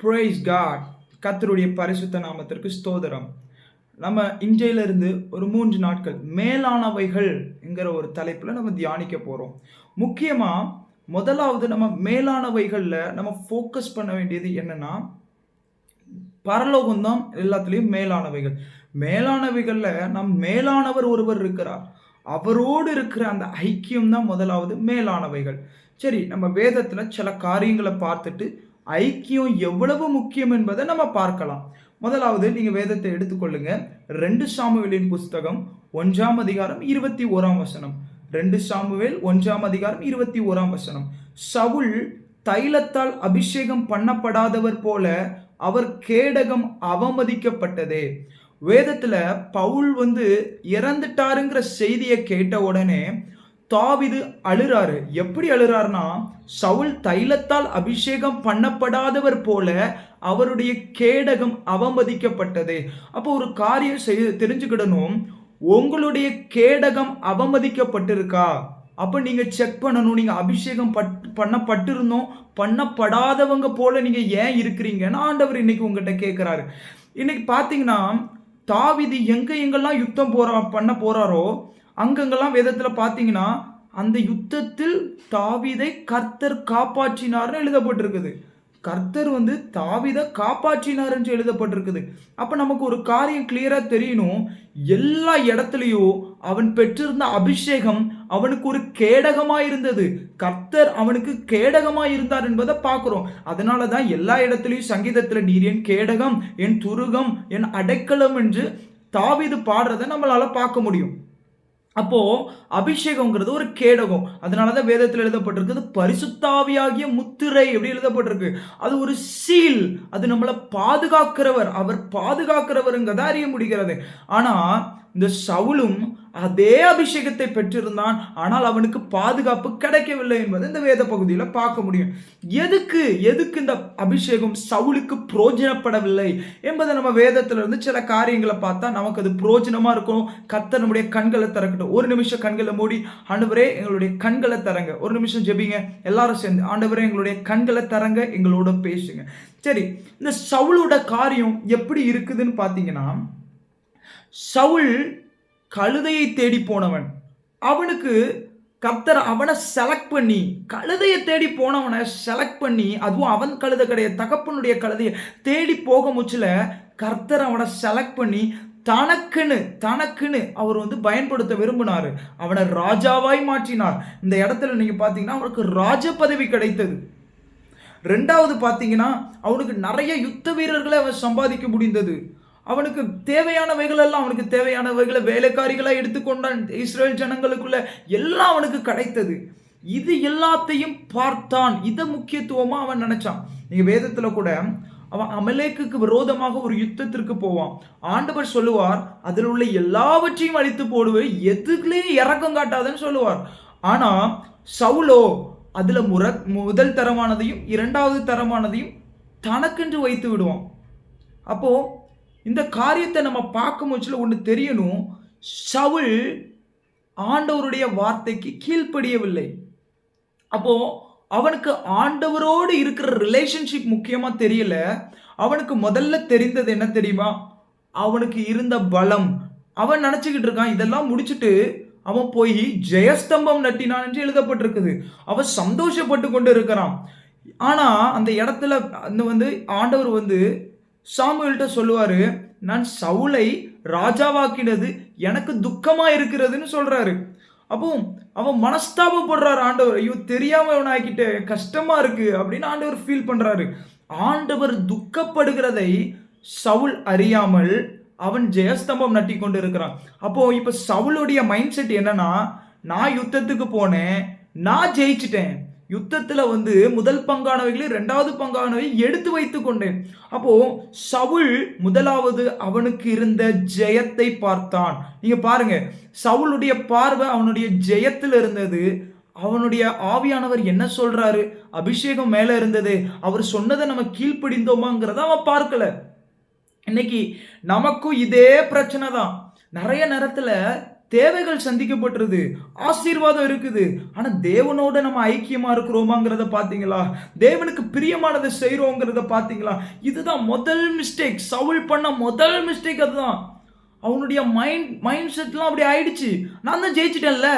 Price God. கர்த்தருடைய பரிசுத்த நாமத்திற்கு ஸ்தோத்திரம். நம்ம இன்றையிலிருந்து ஒரு 3 நாட்கள் மேலானவைகள் என்கிற ஒரு தலைப்பில் நம்ம தியானிக்க போகிறோம். முக்கியமாக முதலாவது நம்ம மேலானவைகளில் நம்ம ஃபோக்கஸ் பண்ண வேண்டியது என்னன்னா, பரலோகம் தான் எல்லாத்துலேயும் மேலானவைகள். மேலானவைகளில் மேலானவர் ஒருவர் இருக்கிறார். அவரோடு இருக்கிற அந்த ஐக்கியம் தான் முதலாவது மேலானவைகள். சரி, நம்ம வேதத்தில் சில காரியங்களை பார்த்துட்டு ஐக்கியம் எவ்வளவு முக்கியம் என்பதை நம்ம பார்க்கலாம். முதலாவது நீங்க வேதத்தை எடுத்துக்கொள்ளுங்க. 2 சாமுவேலின் புஸ்தகம் 1ஆம் அதிகாரம் 21ஆம் வசனம். 2 சாமுவேல் 1ஆம் அதிகாரம் 21ஆம் வசனம். சவுல் தைலத்தால் அபிஷேகம் பண்ணப்படாதவர் போல அவர் கேடகம் அவமதிக்கப்பட்டதே. வேதத்துல பவுல் இறந்துட்டாருங்கிற செய்தியை கேட்ட உடனே தாவீது அழுறாரு. எப்படி அழுறாருன்னா, சவுல் தைலத்தால் அபிஷேகம் பண்ணப்படாதவர் போல அவருடைய கேடகம் அவமதிக்கப்பட்டது. அப்போ ஒரு காரியம் தெரிஞ்சுக்கிடணும், உங்களுடைய கேடகம் அவமதிக்கப்பட்டிருக்கா? அப்ப நீங்க செக் பண்ணணும். நீங்க அபிஷேகம் பண்ணப்பட்டிருந்தோம், பண்ணப்படாதவங்க போல நீங்க ஏன் இருக்கிறீங்கன்னு ஆண்டவர் இன்னைக்கு உங்ககிட்ட கேட்கிறாரு. இன்னைக்கு பாத்தீங்கன்னா, தாவீது எங்கெல்லாம் யுத்தம் பண்ண போறாரோ அங்கங்கெல்லாம் வேதத்தில் பார்த்தீங்கன்னா அந்த யுத்தத்தில் தாவீதை கர்த்தர் காப்பாற்றினார்னு எழுதப்பட்டிருக்குது. கர்த்தர் தாவீதை காப்பாற்றினார் என்று எழுதப்பட்டிருக்குது. அப்ப நமக்கு ஒரு காரியம் கிளியரா தெரியணும், எல்லா இடத்துலையும் அவன் பெற்றிருந்த அபிஷேகம் அவனுக்கு ஒரு கேடகமா இருந்தது. கர்த்தர் அவனுக்கு கேடகமா இருந்தார் என்பதை பார்க்கிறோம். அதனாலதான் எல்லா இடத்துலையும் சங்கீதத்துல நீர் என் கேடகம், என் துருகம், என் அடைக்கலம் என்று தாவீது பாடுறதை நம்மளால பார்க்க முடியும். அப்போ அபிஷேகம்ங்கிறது ஒரு கேடகம். அதனாலதான் வேதத்தில் எழுதப்பட்டிருக்குது பரிசுத்தாவியாகிய முத்திரை எப்படி எழுதப்பட்டிருக்கு. அது ஒரு சீல், அது நம்மளை பாதுகாக்கிறவர், அவர் பாதுகாக்கிறவருங்கிறத அறிய முடிகிறது. ஆனா இந்த சவுலும் அதே அபிஷேகத்தை பெற்றிருந்தான், ஆனால் அவனுக்கு பாதுகாப்பு கிடைக்கவில்லை என்பதை இந்த வேத பகுதியில் பார்க்க முடியும். எதுக்கு இந்த அபிஷேகம் சவுலுக்கு புரோஜனப்படவில்லை என்பதை நம்ம வேதத்திலிருந்து சில காரியங்களை பார்த்தா நமக்கு அது புரோஜனமா இருக்கும். கர்த்தர் நம்முடைய கண்களை திறக்கட்டும். ஒரு நிமிஷம் கண்களை மூடி, ஆண்டவரே எங்களுடைய கண்களை தரங்க. ஒரு நிமிஷம் ஜெபிங்க எல்லாரும் சேர்ந்து. ஆண்டவரே எங்களுடைய கண்களை தரங்க, எங்களோட பேசுங்க. சரி, இந்த சவுலோட காரியம் எப்படி இருக்குதுன்னு பார்த்தீங்கன்னா, சவுல் கழுதையை தேடி போனவன். அவனுக்கு கர்த்தர் அவனை செலக்ட் பண்ணி, கழுதையை தேடி போனவனை செலக்ட் பண்ணி, அதுவும் அவன் கழுதை கிடையாது, தகப்பனுடைய கழுதையை தேடி போக முச்சில கர்த்தர் அவனை செலக்ட் பண்ணி தனக்குன்னு அவர் பயன்படுத்த விரும்பினார். அவனை ராஜாவாய் மாற்றினார். இந்த இடத்துல நீங்க பாத்தீங்கன்னா அவனுக்கு ராஜ பதவி கிடைத்தது. ரெண்டாவது பாத்தீங்கன்னா அவனுக்கு நிறைய யுத்த வீரர்களை அவன் சம்பாதிக்க முடிந்தது. அவனுக்கு தேவையானவைகள் எல்லாம், அவனுக்கு தேவையானவைகளை வேலைக்காரிகளாக எடுத்துக்கொண்டான். இஸ்ரேல் ஜனங்களுக்குள்ள எல்லாம் அவனுக்கு கிடைத்தது. இது எல்லாத்தையும் பார்த்தான். இதை முக்கியத்துவமா அவன் நினைச்சான். நீங்க வேதத்துல கூட அவன் அமலேக்குக்கு விரோதமாக ஒரு யுத்தத்திற்கு போவான். ஆண்டவர் சொல்லுவார், அதில் உள்ள எல்லாவற்றையும் அழித்து போடுவே, எதுக்குள்ளேயும் இறக்கம் காட்டாதுன்னு சொல்லுவார். ஆனா சவுலோ அதுல முதல் தரமானதையும் 2வது தரமானதையும் தனக்கென்று வைத்து விடுவான். அப்போ இந்த காரியத்தை நம்ம பார்க்கும் போது ஒன்று தெரியணும், சவுல் ஆண்டவருடைய வார்த்தைக்கு கீழ்ப்படியவில்லை. அப்போ அவனுக்கு ஆண்டவரோடு இருக்கிற ரிலேஷன்ஷிப் முக்கியமா தெரியல. அவனுக்கு முதல்ல தெரிந்தது என்ன தெரியுமா? அவனுக்கு இருந்த பலம். அவன் நினைச்சுக்கிட்டு இருக்கான், இதெல்லாம் முடிச்சுட்டு அவன் போய் ஜெயஸ்தம்பம் நட்டினான் என்று எழுதப்பட்டிருக்குது. அவன் சந்தோஷப்பட்டு கொண்டு இருக்கிறான். ஆனா அந்த இடத்துல ஆண்டவர் சாமுவேல்கிட்ட சொல்லுவாரு, நான் சவுலை ராஜாவாக்கினது எனக்கு துக்கமா இருக்கிறதுன்னு சொல்றாரு. அப்போ அவன் மனஸ்தாபப்படுறாரு. ஆண்டவர், ஐயோ தெரியாம அவன் ஆக்கிட்ட, கஷ்டமா இருக்கு அப்படின்னு ஆண்டவர் ஃபீல் பண்றாரு. ஆண்டவர் துக்கப்படுகிறதை சவுல் அறியாமல் அவன் ஜெயஸ்தம்பம் நட்டி கொண்டு இருக்கிறான். அப்போ இப்ப சவுளுடைய மைண்ட் செட் என்னன்னா, நான் யுத்தத்துக்கு போனேன், நான் ஜெயிச்சிட்டேன், யுத்தத்துல முதல் பங்கானவைகளை 2வது பங்கானவை எடுத்து வைத்துக் கொண்டேன். அப்போ சவுல் முதலாவது அவனுக்கு இருந்த ஜெயத்தை பார்த்தான். நீங்க பாருங்க, சவுளுடைய பார்வை அவனுடைய ஜெயத்தில் இருந்தது. அவனுடைய ஆவியானவர் என்ன சொல்றாரு, அபிஷேகம் மேல இருந்தது, அவர் சொன்னதை நம்ம கீழ்ப்படிந்தோமாங்கிறத அவன் பார்க்கல. இன்னைக்கு நமக்கும் இதே பிரச்சனை தான். நிறைய நேரத்துல தேவைகள் சந்திக்கப்பட்டுருது, ஆசீர்வாதம் இருக்குது. ஆனா தேவனோட நம்ம ஐக்கியமா இருக்கிறோமாங்கிறத பார்த்தீங்களா? தேவனுக்கு பிரியமானதை செய்றோங்கிறத பார்த்தீங்களா? இதுதான் முதல் மிஸ்டேக். சவுல் பண்ண முதல் மிஸ்டேக் அதுதான். அவனுடைய மைண்ட் செட்லாம் அப்படி ஆயிடுச்சு. நான் தான் ஜெயிச்சுட்டேன்ல.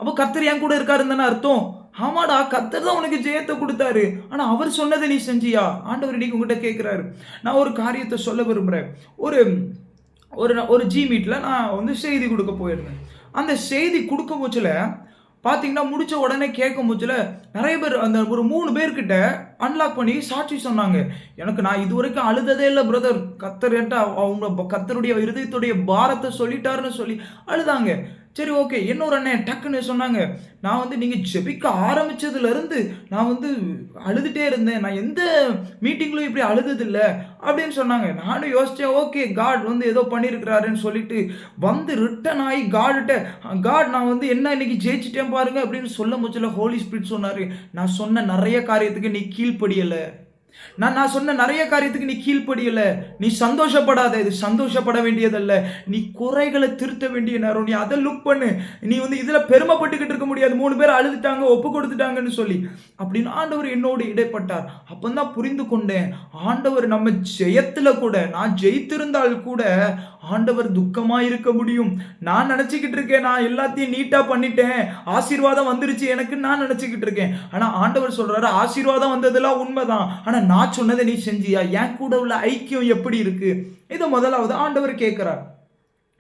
அப்ப கர்த்தர் என் கூட இருக்காருன்னு தானே அர்த்தம். ஆமாடா, கர்த்தர் தான் உனக்கு ஜெயத்த குடுத்தாரு. ஆனா அவர் சொன்னத நீ செஞ்சியா? ஆண்டவர் இன்னைக்கு உன்கிட்ட கேட்கிறாரு. நான் ஒரு காரியத்த சொல்ல விரும்புறேன். ஒரு ஒரு ஒரு ஜி மீட்ல நான் வந்து செய்தி குடுக்க போயிருந்தேன். அந்த செய்தி குடுக்கும் பட்சத்துல பார்த்தீங்கன்னா, முடிச்ச உடனே கேட்கும் பட்சத்துல நெறைய பேர் அந்த ஒரு 3 பேர்கிட்ட அன்லாக் பண்ணி சாட்சி சொன்னாங்க. நான் இதுவரைக்கும் அழுததே இல்ல பிரதர். கர்த்தர் என்ட்ட அவங்க கர்த்தருடைய இருதயத்துடைய பாரத்த சொல்லிட்டாருன்னு சொல்லி அழுதாங்க. சரி, ஓகே. இன்னொரு அண்ணன் டக்குன்னு சொன்னாங்க. நான் வந்து நீங்க ஜெபிக்க ஆரம்பிச்சதுலருந்து நான் வந்து அழுதுட்டே இருந்தேன். நான் எந்த மீட்டிங்லயும் இப்படி அழுததில்ல அப்படின்னு சொன்னாங்க. நானும் யோசிச்சேன். ஓகே, காட் வந்து ஏதோ பண்ணியிருக்கிறாருன்னு சொல்லிட்டு வந்து ரிட்டர்ன் ஆயி காட் நான் வந்து என்ன இன்னைக்கு ஜெயிச்சுட்டேன் பாருங்க அப்படின்னு சொல்ல முச்சல ஹோலி ஸ்பிரிட் சொன்னாரு. நான் சொன்ன நெறைய காரியத்துக்கு நீ கீழ்ப்படியல. நான் சொன்ன நெறைய காரியத்துக்கு நீ கீழ்ப்படியல. நீ சந்தோஷப்படாத. இது சந்தோஷப்பட வேண்டியதல்ல. நீ குறைகள திருத்த வேண்டிய நேரம். நீ அத லுக் பண்ணு. நீ வந்து இதுல பெருமைப்பட்டுக்கிட்டு இருக்க முடியாது. 3 பேர் அழுதுட்டாங்க, ஒப்பு கொடுத்துட்டாங்கன்னு சொல்லி. அப்படின்னு ஆண்டவர் என்னோடு இடைப்பட்டார். அப்பதான் புரிந்து கொண்டேன். ஆண்டவர் நம்ம ஜெயத்துல கூட நான் ஜெயித்திருந்தால் கூட ஆண்டவர் துக்கமா இருக்க முடியும். நான் நினைச்சுக்கிட்டு இருக்கேன், நான் எல்லாத்தையும் நீட்டா பண்ணிட்டேன். ஆசீர்வாதம் வந்துருச்சு எனக்கு நான் நினைச்சுக்கிட்டு இருக்கேன். ஆனா ஆண்டவர் சொல்றாரு, ஆசீர்வாதம் வந்ததெல்லாம் உண்மைதான். ஆனா நான் சொன்னதை நீ செஞ்சியா? என் கூட உள்ள ஐக்கியம் எப்படி இருக்கு? இத முதலாவது ஆண்டவர் கேட்கிறார்.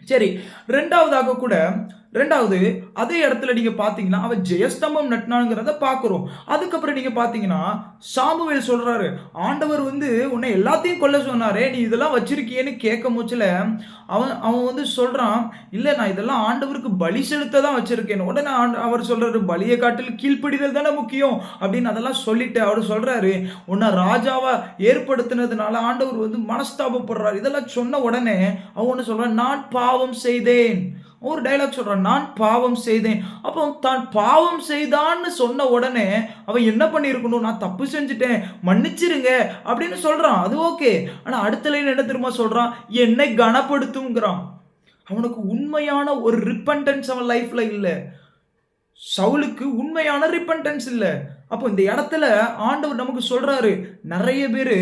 சரி, 2வதாக கூட 2வது அதே இடத்துல நீங்க பார்த்தீங்கன்னா, அவன் ஜெயஸ்தம்பம் நட்டுனாங்கிறத பார்க்கிறோம். அதுக்கப்புறம் நீங்க பார்த்தீங்கன்னா, சாமுவேல் சொல்றாரு, ஆண்டவர் வந்து உன்னை எல்லாத்தையும் கொல்ல சொன்னாரே, நீ இதெல்லாம் வச்சிருக்கியேன்னு கேட்க முச்சுல, அவன் அவன் வந்து சொல்றான், இல்ல நான் இதெல்லாம் ஆண்டவருக்கு பலி செலுத்த தான் வச்சிருக்கேன். உடனே அவர் சொல்றாரு, பலிய காட்டிலும் கீழ்ப்படிதல் தானே முக்கியம் அப்படின்னு அதெல்லாம் சொல்லிட்டு அவர் சொல்றாரு, உன்னை ராஜாவா ஏற்படுத்தினதுனால ஆண்டவர் வந்து மனஸ்தாபப்படுறாரு. இதெல்லாம் சொன்ன உடனே அவன் ஒண்ணு சொல்றான், நான் பாவம் செய்தேன். ஒரு டயலாக் சொல்றான், நான் பாவம் செய்தேன். அப்போ தான் பாவம் செய்தான்னு சொன்ன உடனே அவன் என்ன பண்ணியிருக்கணும்? நான் தப்பு செஞ்சுட்டேன், மன்னிச்சிருங்க அப்படின்னு சொல்றான். அது ஓகே. ஆனா அடுத்த லைன் என்ன தெரியுமா சொல்றான்? என்னை கனப்படுத்தும்ங்கிறான். அவனுக்கு உண்மையான ஒரு ரிப்பன்டன்ஸ் அவன் லைஃப்ல இல்ல. சவுலுக்கு உண்மையான ரிப்பன்டன்ஸ் இல்ல. அப்போ இந்த இடத்துல ஆண்டவர் நமக்கு சொல்றாரு, நெறைய பேரு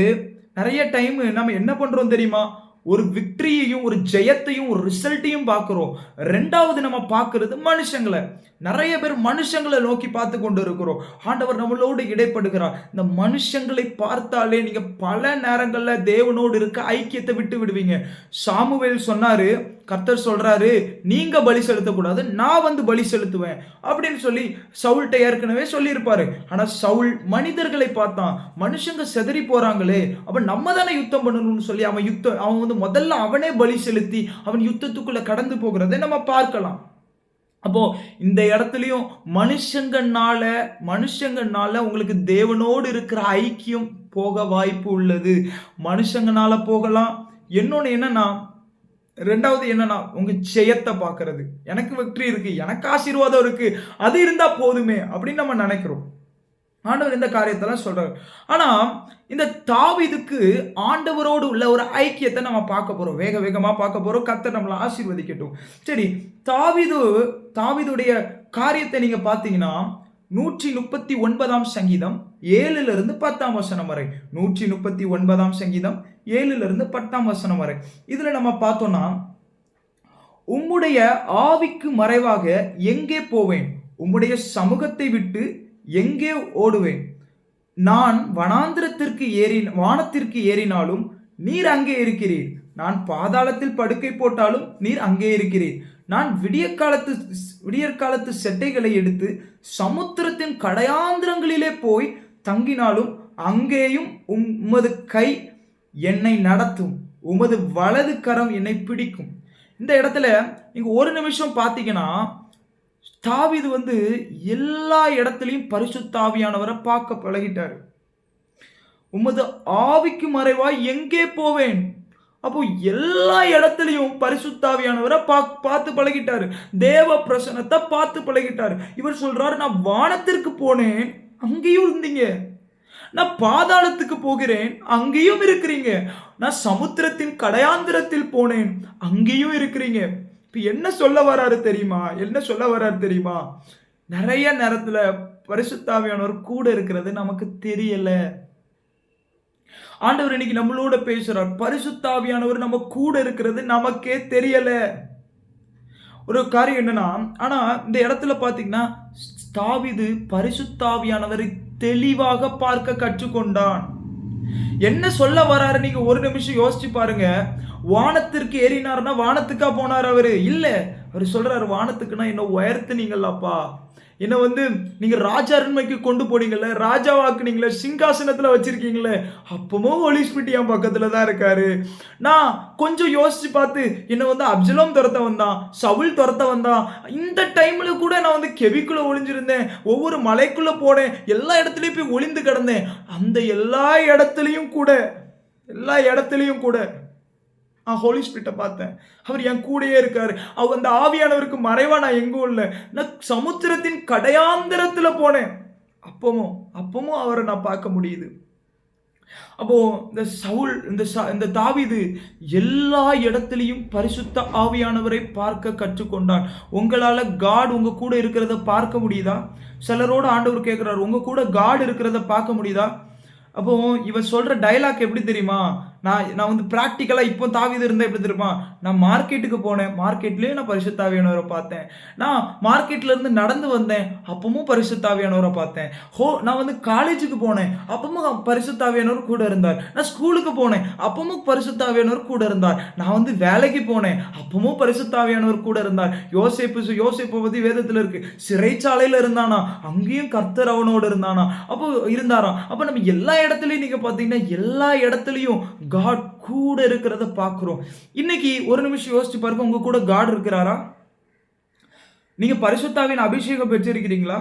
நெறைய டைம் நம்ம என்ன பண்றோம் தெரியுமா? ஒரு விக்டரியையும், ஒரு ஜெயத்தையும், ஒரு ரிசல்ட்டையும் பார்க்கிறோம். 2வது நம்ம பார்க்கிறது மனுஷங்கள. நெறைய பேர் மனுஷங்கள நோக்கி பார்த்து கொண்டு இருக்கிறோம். ஆண்டவர் நம்மளோடு இடைப்படுகிறார். இந்த மனுஷங்களை பார்த்தாலே நீங்க பல நேரங்கள்ல தேவனோடு இருக்க ஐக்கியத்தை விட்டு விடுவீங்க. சாமுவேல் சொன்னாரு, கர்த்தர் சொல்றாரு, நீங்க பலி செலுத்தக்கூடாது, நான் வந்து பலி செலுத்துவேன் அப்படின்னு சொல்லி சவுல்ட்ட ஏற்கனவே சொல்லியிருப்பாரு. ஆனா சவுல் மனிதர்களை பார்த்தான். மனுஷங்க சிதறி போறாங்களே, அப்ப நம்ம தானே யுத்தம் பண்ணணும்னு சொல்லி அவன் வந்து முதல்ல அவனே பலி செலுத்தி அவன் யுத்தத்துக்குள்ள கடந்து போகிறதை நம்ம பார்க்கலாம். அப்போ இந்த இடத்துலயும் மனுஷங்கனால உங்களுக்கு தேவனோடு இருக்கிற ஐக்கியம் போக வாய்ப்பு உள்ளது. மனுஷங்கனால போகலாம். இன்னொன்னு என்னன்னா, 2வது என்னன்னா, உங்க ஜெயத்த பார்க்கிறது. எனக்கு வெற்றி இருக்கு, எனக்கு ஆசீர்வாதம் இருக்கு, அது இருந்தா போதுமே அப்படின்னு நம்ம நினைக்கிறோம். ஆண்டவர் இந்த காரியத்தெல்லாம் சொல்றாரு. ஆனா இந்த தாவீதுக்கு ஆண்டவரோடு உள்ள ஒரு ஐக்கியத்தை நம்ம பார்க்க போறோம். வேக வேகமா பார்க்க போறோம். கர்த்தர் நம்மளை ஆசீர்வதிக்கட்டும். சரி, தாவீதுடைய காரியத்தை நீங்க பார்த்தீங்கன்னா 139ஆம் சங்கீதம் 7ல இருந்து 10ஆம் வசனம் வரை. 139ஆம் சங்கீதம் 7ல இருந்து 10ஆம் வசனம் வரை. இதுல நம்ம பார்த்தோம்னா, உம்முடைய ஆவிக்கு மறைவாக எங்கே போவேன்? உம்முடைய சமூகத்தை விட்டு எங்கே ஓடுவேன்? நான் வானத்திற்கு ஏறினாலும் நீர் அங்கே இருக்கிறீர். நான் பாதாளத்தில் படுக்கை போட்டாலும் நீர் அங்கே இருக்கிறீர். நான் விடியற்காலத்து செட்டைகளை எடுத்து சமுத்திரத்தின் கடையாந்திரங்களிலே போய் தங்கினாலும் அங்கேயும் உமது கை என்னை நடத்தும். உமது வலது கரம் என்னை பிடிக்கும். இந்த இடத்துல நீங்க ஒரு நிமிஷம் பார்த்தீங்கன்னா, தாவீது வந்து எல்லா இடத்திலையும் பரிசுத்த ஆவியானவரை பார்க்க பழகிட்டாரு. உமது ஆவிக்கு மறைவாய் எங்கே போவேன்? அப்போ எல்லா இடத்திலையும் பரிசுத்த ஆவியானவரை பார்த்து பழகிட்டாரு. தேவ பிரசன்னத்தை பார்த்து பழகிட்டாரு. இவர் சொல்றாரு, நான் வானத்திற்கு போனேன், அங்கேயும் இருந்தீங்க. நான் பாதாளத்துக்கு போகிறேன், அங்கேயும் இருக்கிறீங்க. நான் சமுத்திரத்தின் கடையாந்திரத்தில் போனேன், அங்கேயும் இருக்கிறீங்க. இப்ப என்ன சொல்ல வராரு தெரியுமா? என்ன சொல்ல வராரு தெரியுமா? நெறைய நேரத்துல பரிசுத்த ஆவியானவர் கூட இருக்கிறது நமக்கு தெரியல. ஆண்டவர் இன்னைக்கு நம்மளோட பேசுறார். பரிசுத்த ஆவியானவர் நம்ம கூட இருக்கிறது நமக்கே தெரியல. ஒரு காரியம் என்னன்னா, ஆனா இந்த இடத்துல பார்த்தீங்கன்னா, தாவீது பரிசுத்த ஆவியானவரை தெளிவாக பார்க்க கற்றுக்கொண்டான். என்ன சொல்ல வராரு நீங்க ஒரு நிமிஷம் யோசிச்சு பாருங்க. வானத்திற்கு ஏறினார்னா வானத்துக்கா போனாரு அவரு? இல்ல. அவரு சொல்றாரு வானத்துக்குன்னா என்ன உயர்த்துனீங்கல்லப்பா. என்ன நீங்க ராஜ அரண்மனைக்கு கொண்டு போனீங்கல்ல, ராஜாவாக்குனீங்கல்ல, சிங்காசனத்துல வச்சிருக்கீங்கல்ல, அப்பவும் ஹோலி ஸ்பிரிட் என் பக்கத்துல தான் இருக்காரு. நான் கொஞ்சம் யோசிச்சு பார்த்து என்ன அப்சலோம் துரத்த வந்தான், சவுல் துரத்த வந்தான். இந்த டைம்ல கூட நான் கெபிக்குள்ள ஒளிஞ்சிருந்தேன். ஒவ்வொரு மலைக்குள்ள போனேன். எல்லா இடத்துலயும் போய் ஒளிந்து கிடந்தேன். அந்த எல்லா இடத்துலயும் கூட நான் ஹோலி ஸ்பிரிட்ட பார்த்தேன். அவர் என் கூடயே இருக்காரு. அந்த ஆவியானவருக்கு மறைவா நான் எங்கும் இல்ல. நான் சமுத்திரத்தின் கடையாந்தரத்துல போனேன். அப்பவும் அவரை நான் பார்க்க முடியுது. அப்போ இந்த சவுல் இந்த தாவீது எல்லா இடத்திலையும் பரிசுத்த ஆவியானவரை பார்க்க கற்றுக்கொண்டான். உங்களால காட் உங்க கூட இருக்கிறத பார்க்க முடியுதா? சிலரோட ஆண்டவர் கேட்கிறார், உங்க கூட காட் இருக்கிறத பார்க்க முடியுதா? அப்போ இவன் சொல்ற டயலாக் எப்படி தெரியுமா? நான் பிராக்டிகலா இப்போ தாவீது இருந்தா எப்படி தெரியுமா? நான் மார்க்கெட்டுக்கு போனேன். மார்க்கெட்லயும் நான் பரிசுத்த ஆவியானவரை பார்த்தேன். நான் மார்க்கெட்ல இருந்து நடந்து வந்தேன். அப்பவும் பரிசுத்த ஆவியானவரை பார்த்தேன். நான் காலேஜுக்கு போனேன். அப்பவும் பரிசுத்த ஆவியானவர் கூட இருந்தார். நான் ஸ்கூலுக்கு போனேன். அப்பவும் பரிசுத்த ஆவியானவர் கூட இருந்தார். நான் வேலைக்கு போனேன். அப்பவும் பரிசுத்த ஆவியானவர் கூட இருந்தார். யோசேப்பு பத்தி வேதத்துல இருக்கு. சிறைச்சாலையில இருந்தானா, அங்கேயும் கர்த்தர் அவனோடு இருந்தானா, அப்போ இருந்தாராம். அப்ப நம்ம எல்லா இடத்துலயும் நீங்க பாத்தீங்கன்னா எல்லா இடத்துலயும் காட் கூட இருக்கிறத பார்க்கிறோம். இன்னைக்கு ஒரு நிமிஷம் யோசிச்சு பாருங்க, உங்க கூட காட் இருக்கிறாரா? நீங்க பரிசுத்த ஆவியின் அபிஷேகம் பெற்றிருக்கிறீங்களா?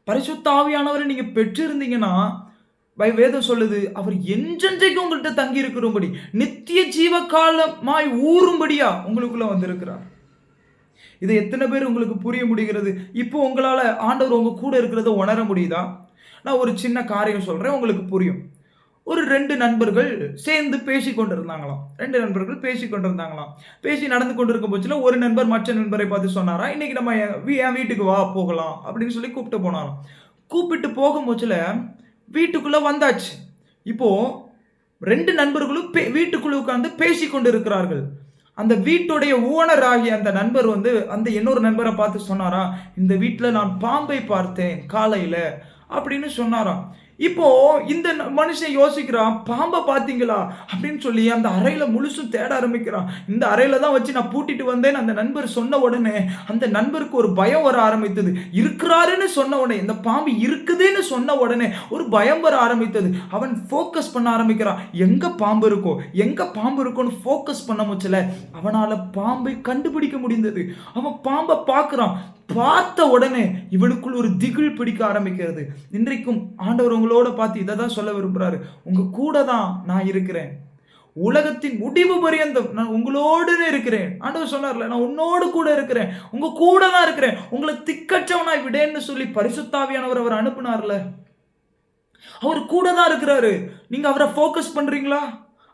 பரிசுத்த ஆவியானவரை நீங்க பெற்றிருந்தீங்கன்னா வேதம் சொல்லுது, அவர் என்றென்றைக்கு உங்கள்கிட்ட தங்கி இருக்கிறபடி நித்திய ஜீவ காலமாய் ஊறும்படியா உங்களுக்குள்ள வந்திருக்கிறார். இதை எத்தனை பேர் உங்களுக்கு புரிய முடிகிறது? இப்போ உங்களால ஆண்டவர் உங்க கூட இருக்கிறத உணர முடியுதா? நான் ஒரு சின்ன காரியம் சொல்றேன், உங்களுக்கு புரியும். ஒரு 2 நண்பர்கள் சேர்ந்து பேசிக் கொண்டிருந்தாங்களாம். 2 நண்பர்கள் பேசிக் கொண்டிருந்தாங்களாம். பேசி நடந்து கொண்டிருக்கும் பட்சத்துல ஒரு நண்பர் மற்ற நண்பரை பார்த்து சொன்னாராம், "இன்னைக்கு நம்ம என் வீட்டுக்கு வா போகலாம்" அப்படின்னு சொல்லி கூப்பிட்டு போனாராம். கூப்பிட்டு போகும் பட்சத்துல வீட்டுக்குள்ள வந்தாச்சு. இப்போ 2 நண்பர்களும் வீட்டுக்குள்ள உட்கார்ந்து பேசிக் கொண்டிருக்கிறார்கள். அந்த வீட்டுடைய ஓனர் ஆகிய அந்த நண்பர் அந்த இன்னொரு நண்பரை பார்த்து சொன்னாராம், "இந்த வீட்ல நான் பாம்பை பார்த்தேன் காலையில" அப்படின்னு சொன்னாராம். இப்போ இந்த மனுஷன் யோசிக்கிறான், பாம்ப பாத்தீங்களா அப்படின்னு சொல்லி அந்த அறையில முழுசும் தேட ஆரம்பிக்கிறான். இந்த அறையில தான் வச்சு நான் பூட்டிட்டு வந்தேன் அந்த நண்பர் சொன்ன உடனே அந்த நண்பருக்கு ஒரு பயம் வர ஆரம்பித்தது. இருக்கிறாருன்னு சொன்ன உடனே, இந்த பாம்பு இருக்குதுன்னு சொன்ன உடனே ஒரு பயம் வர ஆரம்பித்தது. அவன் போக்கஸ் பண்ண ஆரம்பிக்கிறான். எங்க பாம்பு இருக்கும்னு போக்கஸ் பண்ண முச்சல அவனால பாம்பை கண்டுபிடிக்க முடிந்தது. அவன் பாம்பை பார்க்கிறான். பார்த்த உடனே இவனுக்குள் ஒரு திகில் பிடிக்க ஆரம்பிக்கிறது. இன்றைக்கும் ஆண்டவர் உங்களோட பார்த்து இதை தான் சொல்ல விரும்புறாரு. உங்க கூட தான் நான் இருக்கிறேன். உலகத்தின் முடிவு பரியந்தம் நான் உங்களோடு இருக்கிறேன். ஆண்டவர் சொன்னார்ல, நான் உன்னோடு கூட இருக்கிறேன், உங்க கூட தான் இருக்கிறேன், உங்களை திக்கற்றவனாய் விடேன்னு சொல்லி பரிசுத்த ஆவியானவர் அவர் அனுப்புனார்ல. அவர் கூட தான் இருக்கிறாரு. நீங்க அவரை போக்கஸ் பண்றீங்களா?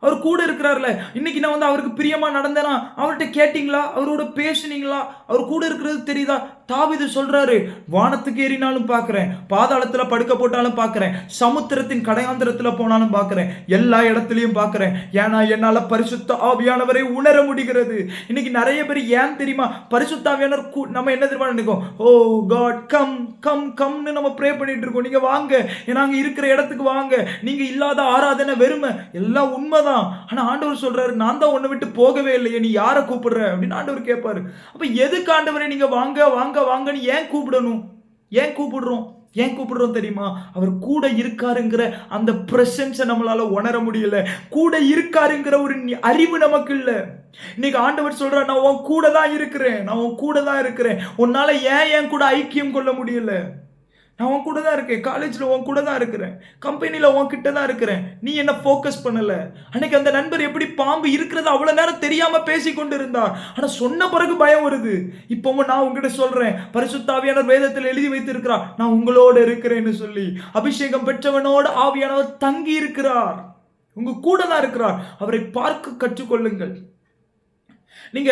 அவர் கூட இருக்கிறார்ல. இன்னைக்கு நான் அவருக்கு பிரியமா நடந்தேனா? அவர்கிட்ட கேட்டீங்களா? அவரோட பேசுனீங்களா? அவர் கூட இருக்கிறது தெரியுதா? தாவீது சொல்றாரு, வானத்துக்கு ஏறினாலும் பார்க்கிறேன், பாதாளத்துல படுக்க போட்டாலும் பார்க்கிறேன், சமுத்திரத்தின் கடையாந்தரத்துல போனாலும் பார்க்கிறேன், எல்லா இடத்துலயும் பார்க்கிறேன். ஏன்னா என்னால பரிசுத்த ஆவியானவரை உணர முடிகிறது. இன்னைக்கு நிறைய பேர் ஏன் தெரியுமா பரிசுத்த ஆவியானவர் நம்ம என்ன தெரியுமா நினைக்கும், ஓ காட் கம் கம் கம்னு நம்ம ப்ரே பண்ணிட்டு இருக்கோம். நீங்க வாங்க, நாங்க இருக்கிற இடத்துக்கு வாங்க, நீங்க இல்லாத ஆராதனை வெறுமை, எல்லாம் உண்மைதான். ஆனா ஆண்டவர் சொல்றாரு, நான் தான் உன்னை விட்டு போகவே இல்லையே, நீ யாரை கூப்பிடுற அப்படின்னு ஆண்டவர் கேட்பாரு. அப்ப எதுக்கு ஆண்டவரை நீங்க வாங்க வாங்க வாங்கன்னு ஏன் கூப்பிடணும்? ஏன் கூப்பிடுறோம் தெரியுமா? அவர் கூட இருக்காருங்கிற அந்த பிரசன்ஸை நம்மளால உணர முடியல. கூட இருக்காருங்கிற ஒரு அறிவு நமக்கு இல்ல. இன்னைக்கு ஆண்டவர் சொல்றார், நான் உன் கூட தான் இருக்கிறேன், உன்னால ஏன் என் கூட ஐக்கியம் கொள்ள முடியல? நான் உன் கூட தான் இருக்கேன், காலேஜில் உன் கூட தான் இருக்கிறேன், கம்பெனியில் உன் கிட்ட தான் இருக்கிறேன், நீ என்ன ஃபோக்கஸ் பண்ணல. அன்னைக்கு அந்த நண்பர் எப்படி பாம்பு இருக்கிறது அவ்வளோ நேரம் தெரியாம பேசி கொண்டு இருந்தார். ஆனால் சொன்ன பிறகு பயம் வருது. இப்பவும் நான் உங்ககிட்ட சொல்றேன், பரிசுத்த ஆவியானவர் வேதத்தில் எழுதி வைத்திருக்கிறார், நான் உங்களோட இருக்கிறேன்னு சொல்லி. அபிஷேகம் பெற்றவனோடு ஆவியானவர் தங்கி இருக்கிறார், உங்க கூட தான் இருக்கிறார். அவரை பார்க்க கற்றுக்கொள்ளுங்கள். நீங்க